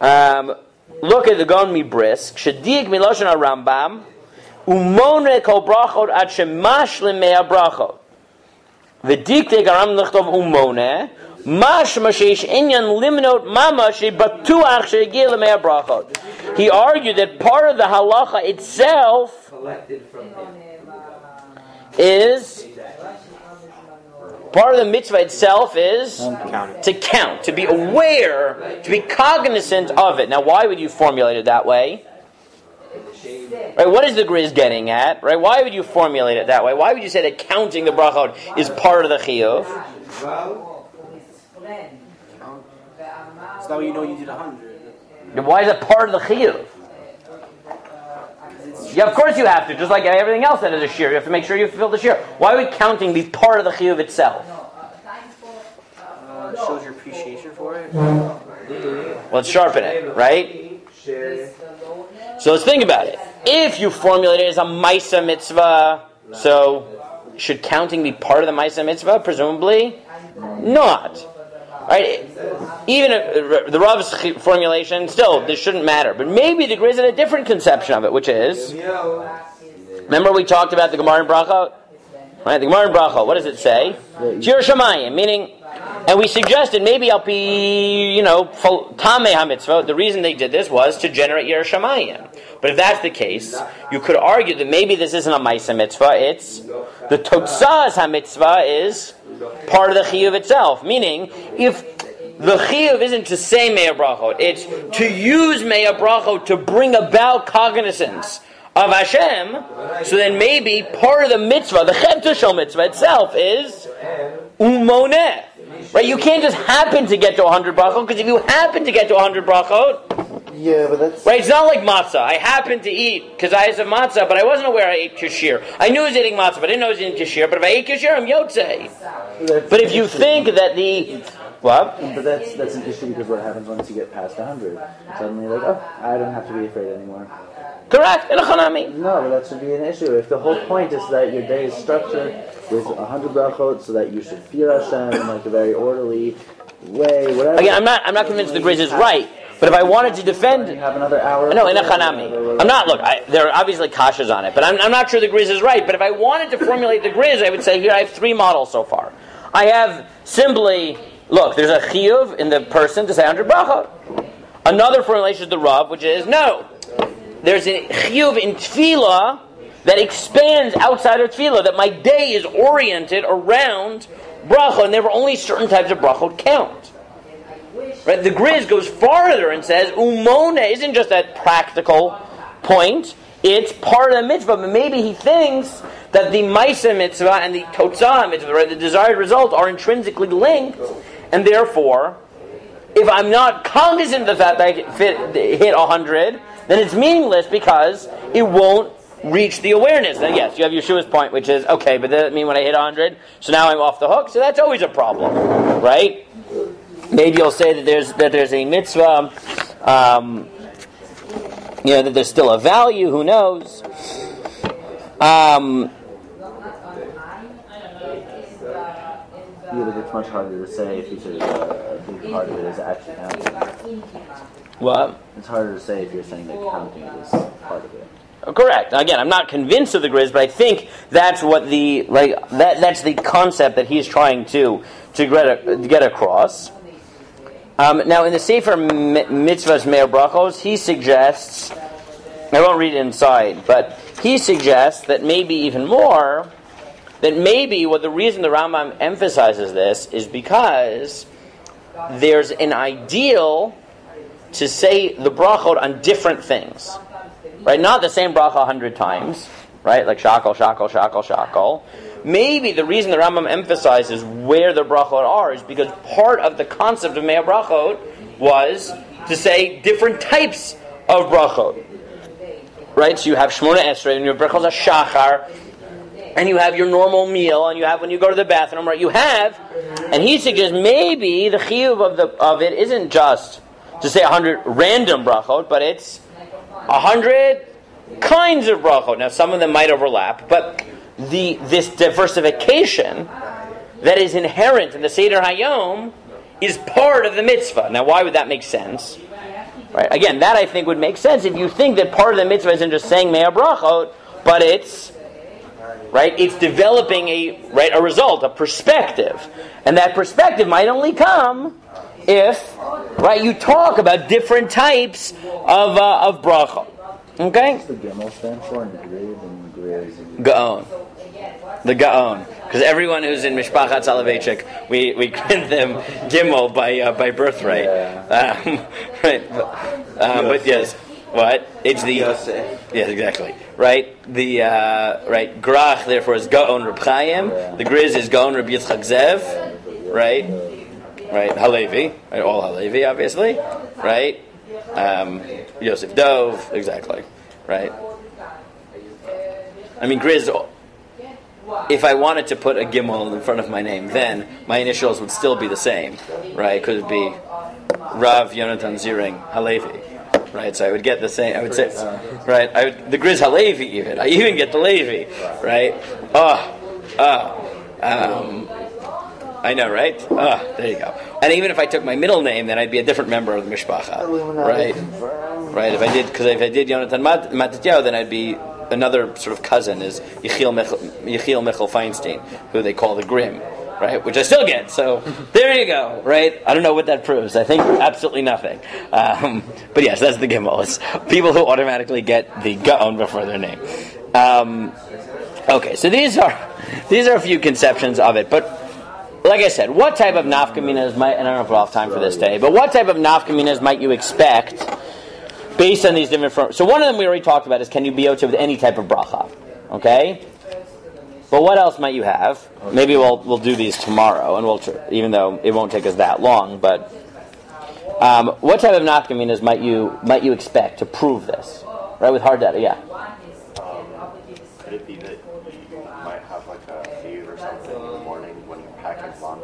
[SPEAKER 1] look at the Gon Mi Brisk, Shadig Miloshen Rambam, umone kol brachot ad shemash lemea brachot. V'dikte garam nechtov umone. He argued that part of the halacha itself is part of the mitzvah itself is to count, to be aware, to be cognizant of it. Now, why would you formulate it that way? Right? What is the Grizz getting at? Right? Why would you formulate it that way? Why would you say that counting the brachot is part of the chiyuv?
[SPEAKER 3] So that way you know you did 100.
[SPEAKER 1] Why is it part of the chiyuv? Yeah, of course you have to. Just like everything else that is a shear, you have to make sure you fulfill the shear. Why would counting be part of the chiyuv itself?
[SPEAKER 3] It shows your appreciation for it.
[SPEAKER 1] Well, let's sharpen it, right? So let's think about it. If you formulate it as a maisa mitzvah, so should counting be part of the maisa mitzvah? Presumably not. Right? Even if the Rav's formulation, still, this shouldn't matter. But maybe the Grizz had a different conception of it, which is, remember we talked about the Gemara in Berachot? Right? The Gemara in Berachot, what does it say? Shir Shamayim, meaning, and we suggested maybe I'll be, Tameh HaMitzvah. The reason they did this was to generate Yer Shamayim. But if that's the case, you could argue that maybe this isn't a Maisa Mitzvah, it's the Totzas HaMitzvah is part of the Chiyuv itself. Meaning, if the Chiyuv isn't to say Me'ah Brachot, it's to use Me'ah Brachot to bring about cognizance of Hashem, so then maybe part of the mitzvah, the Chet-Tushel mitzvah itself is Umoneh. Right? You can't just happen to get to 100 brachot, because if you happen to get to 100 brachot,
[SPEAKER 3] yeah, but that's
[SPEAKER 1] right. It's not like matzah. I happened to eat because I had some matzah, but I wasn't aware I ate kashir. I knew I was eating matzah, but I didn't know I was eating kashir. But if I ate kashir, I'm yotzei. But if you think that what?
[SPEAKER 4] But that's an issue, because what happens once you get past 100? Suddenly, I don't have to be afraid anymore.
[SPEAKER 1] Correct. In a chanami.
[SPEAKER 4] No, but that should be an issue. If the whole point is that your day is structured with 100 brachot, so that you should fear Hashem in a very orderly way, whatever.
[SPEAKER 1] Again, I'm not convinced the Grizz is right. But if I wanted to defend,
[SPEAKER 4] you have another hour.
[SPEAKER 1] No, in a chanami. I'm not. Look, there are obviously kashas on it, but I'm not sure the Grizz is right. But if I wanted to formulate the Grizz, I would say here I have 3 models so far. I have simply, look, there's a chiyuv in the person to say 100 brachot. Another formulation is the Rav, which is no. There's a chiyuv in tefillah that expands outside of tefillah, that my day is oriented around brachot, and there were only certain types of brachot count. Right? The Grizz goes farther and says Umoneh isn't just that practical point, it's part of the mitzvah, but maybe he thinks that the Maisa mitzvah and the Totzah mitzvah, right, the desired result, are intrinsically linked, and therefore, if I'm not cognizant of the fact that I hit 100, then it's meaningless because it won't reach the awareness. Now, yes, you have Yeshua's point, which is, okay, but does that mean when I hit 100, so now I'm off the hook? So that's always a problem, right? Maybe you'll say that there's a mitzvah, that there's still a value, who knows?
[SPEAKER 4] Yeah, but it's much harder to say if you say a big part of it is actually counting.
[SPEAKER 1] What?
[SPEAKER 4] It's harder to say if you're saying that counting is part of it.
[SPEAKER 1] Correct. Again, I'm not convinced of the Grizz, but I think that's what that's the concept that he's trying to get across. Now, in the Sefer Mitzvahs Me'ah Brachos, he suggests, I won't read it inside, but he suggests that maybe even more, that maybe the reason the Rambam emphasizes this is because there's an ideal to say the brachot on different things. Right? Not the same bracha 100 times, right? Like shakel, shakel, shakel, shakel. Maybe the reason the Rambam emphasizes where the brachot are is because part of the concept of Me'ah Brachot was to say different types of brachot. Right? So you have shemoneh-esrei, and you have brachot shachar, and you have your normal meal, and you have when you go to the bathroom, right? You have, and he suggests maybe the chiyuv of it isn't just to say 100 random brachot, but it's 100 kinds of brachot. Now, some of them might overlap, but this diversification that is inherent in the Seder Hayom is part of the mitzvah. Now, why would that make sense? Right? Again, that I think would make sense if you think that part of the mitzvah isn't just saying Me'ah Brachot, but it's developing a result, a perspective, and that perspective might only come if you talk about different types of brachot. Okay?
[SPEAKER 4] What's the Gimel stand for in Grid and Grizz?
[SPEAKER 1] Gaon. The Gaon. Because everyone who's in Mishpachat Soloveitchik, we grant them Gimel by birthright.
[SPEAKER 4] Yeah.
[SPEAKER 1] Right. But yes. What? It's the... Yes, exactly. Right? The... Grach, therefore, is Gaon Reb Chaim. The Grizz is Gaon Reb Yitzchak Zev. Right? Right? Halevi. Right? All Halevi, obviously. Right? Yosef Dov, exactly, right? I mean, Grizz, if I wanted to put a Gimel in front of my name, then my initials would still be the same, right? Could it be R Jonathan Ziring Halevi, right? So I would get the same, I would say, right? The Grizz Halevi even, I even get the Levi, right? I know, right? There you go. And even if I took my middle name, then I'd be a different member of the mishpacha, right? Right. If I did Jonathan Matityahu, then I'd be another sort of cousin is Yechiel Michel Feinstein, who they call the Grimm, right? Which I still get. So there you go, right? I don't know what that proves. I think absolutely nothing. But yes, that's the Gimel. It's people who automatically get the Gaon before their name. Okay, so these are a few conceptions of it, but like I said, what type of nafkaminas might, and I don't know if we'll have time for this today, but what type of nafkaminas might you expect based on these different forms? So one of them we already talked about is, can you be yotze with any type of bracha? Okay? But what else might you have? Maybe we'll do these tomorrow, and even though it won't take us that long, but what type of nafkaminas might you expect to prove this? Right, with hard data, yeah.
[SPEAKER 7] Could it be that you might have like a feud or something in the morning when you're packing lunch,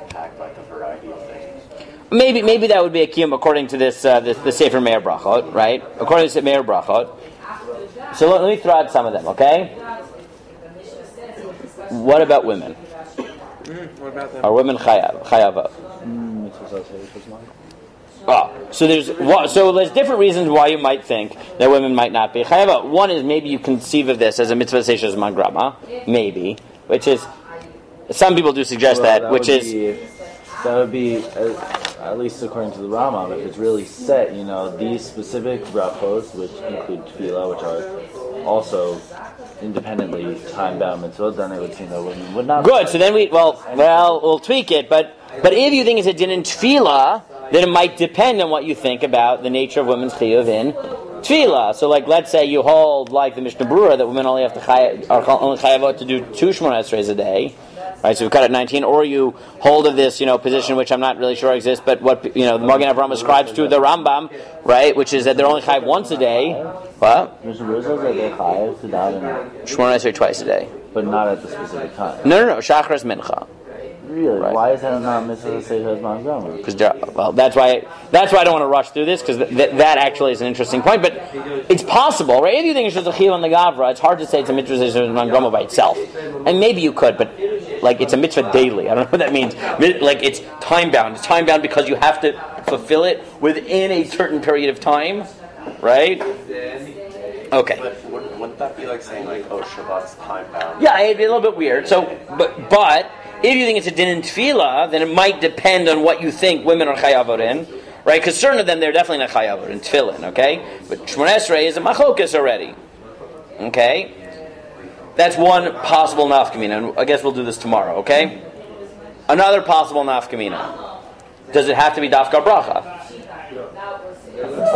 [SPEAKER 7] pack like a variety of things?
[SPEAKER 1] Maybe that would be a kiyum according to the Sefer Meir Brachot, right? According to the Meir Brachot. So let me throw out some of them, okay? What about women?
[SPEAKER 3] What about them?
[SPEAKER 1] Are women chayavot? So there's different reasons why you might think that women might not be chayavot. One is maybe you conceive of this as a mitzvah seishes mangrama, maybe, which is some people do suggest that would
[SPEAKER 4] be at least according to the Rambam, if it's really set, these specific brachos, which include tefillah, which are also independently time-bound mitzvot, then it would seem that women would not.
[SPEAKER 1] Good. So then we'll tweak it, but if you think it's a din in tefillah, then it might depend on what you think about the nature of women's chiyuv in tefillah. So, like, let's say you hold, like the Mishnah Berurah, that women only have are only chayavot to do 2 shemoneh-esreis a day. Right, so we cut at 19, or you hold of this, position which I'm not really sure exists, but what the Magen Avraham ascribes to the Rambam, right, which is that they're only chayav once a day. What?
[SPEAKER 4] Mr. Berurah says that they're chayav to daven
[SPEAKER 1] shemoneh-esrei twice a day,
[SPEAKER 4] but not at the specific time.
[SPEAKER 1] No, Shachris Mincha.
[SPEAKER 4] Really?
[SPEAKER 1] Right.
[SPEAKER 4] Why is that not mitzvah seishes mangrama?
[SPEAKER 1] Because that's why I don't want to rush through this, because that actually is an interesting point. But it's possible, right? If you think it's just a chiyuv on the gavra, it's hard to say it's a mitzvah seishes mangrama by itself, and maybe you could, but like it's a mitzvah daily. I don't know what that means. Like it's time bound. It's time bound because you have to fulfill it within a certain period of time, right? Okay.
[SPEAKER 7] But wouldn't that be like saying like, oh, Shabbat's time bound?
[SPEAKER 1] Yeah, it'd be a little bit weird. So, but if you think it's a din in tefillah, then it might depend on what you think women are chayavot in, right? Because certain of them, they're definitely not chayavot in tefillin, okay? But shemoneh-esrei is a machlokas already, okay? That's one possible nafkamina, and I guess we'll do this tomorrow, okay? Another possible nafkamina. Does it have to be dafka bracha?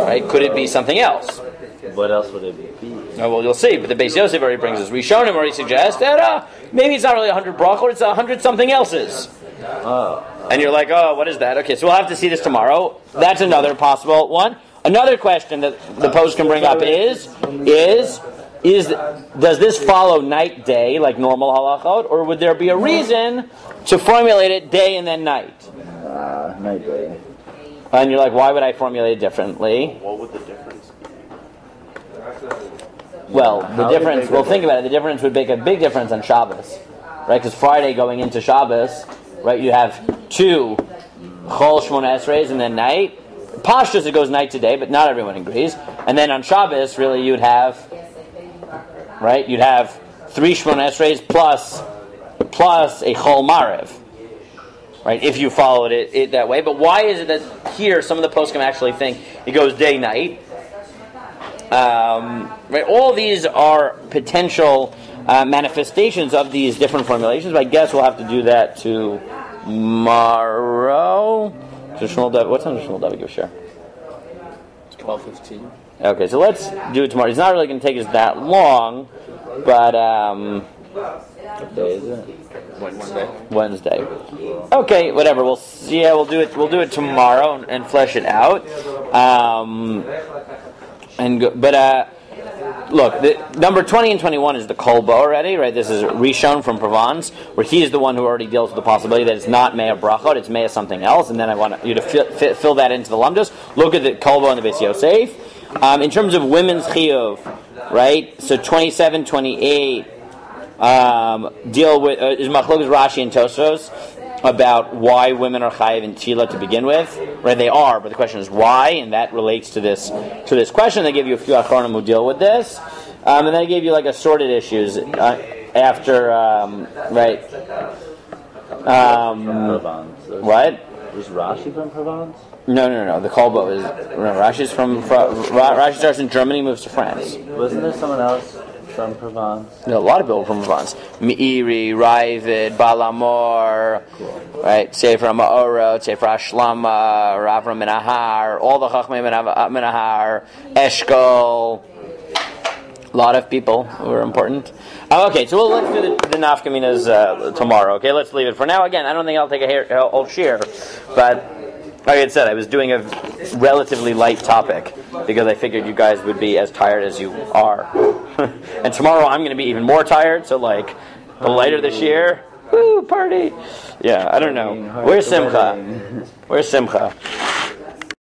[SPEAKER 1] Right? Could it be something else?
[SPEAKER 4] What else would it be?
[SPEAKER 1] Oh, well, you'll see. But the Beis Yosef already brings us. Rishonim already suggests that maybe it's not really 100 brachot, it's 100 something else's. And you're like, oh, what is that? Okay, so we'll have to see this tomorrow. That's another possible one. Another question that the post can bring up is does this follow night day like normal halachot, or would there be a reason to formulate it day and then night?
[SPEAKER 4] Night day.
[SPEAKER 1] And you're like, why would I formulate it differently?
[SPEAKER 7] What would the difference be?
[SPEAKER 1] Well, the difference, think about it, the difference would make a big difference on Shabbos, right? Because Friday going into Shabbos, right, you have 2 chol shemoneh-esreis and then night. Pashtus, it goes night to day, but not everyone agrees. And then on Shabbos, really, you'd have 3 shemoneh-esreis plus a chol maariv, right? If you followed it that way. But why is it that here some of the poskim actually think it goes day-night? Right? All these are potential manifestations of these different formulations. But I guess we'll have to do that tomorrow. What time does Shmuel David give share?
[SPEAKER 2] 12:15.
[SPEAKER 1] Okay, so let's do it tomorrow. It's not really going to take us that long, but
[SPEAKER 4] What day is it?
[SPEAKER 1] Wednesday. Okay, whatever. We'll see. Yeah, we'll do it. We'll do it tomorrow and flesh it out. Look, the number 20 and 21 is the kolbo already, right? This is Rishon from Provence, where he is the one who already deals with the possibility that it's not Mea Brachot, it's Mea something else, and then I want you to fill that into the Lamdos. Look at the kolbo and the Beis Yosef. In terms of women's chiyuv, right? So 27, 28 deal with is Machlokas Rashi and Tosfos about why women are chayiv in tefillah to begin with. Right, they are, but the question is why, and that relates to this question. They give you a few achronim who deal with this. And then I gave you like assorted issues after, right?
[SPEAKER 4] From Provence.
[SPEAKER 1] What?
[SPEAKER 4] Was Rashi from Provence?
[SPEAKER 1] No. The Kolbo is Rashi's Rashi starts in Germany, moves to France.
[SPEAKER 4] Wasn't there someone else from Provence?
[SPEAKER 1] No, a lot of people from Provence. Meiri, Ravid, Balamor, right? Sefer Ma'orot, Sefer Ashlama, Ravra Minahar, all the Chachmei Minahar, Eshkol. A lot of people who are important. Okay, so let's do the nafkaminas tomorrow. Okay, let's leave it for now. Again, I don't think I'll take a whole share, but like I said, I was doing a relatively light topic because I figured you guys would be as tired as you are. And tomorrow I'm going to be even more tired, so like, the lighter the share, woo, party. Yeah, I don't know. Where's Simcha? Where's Simcha?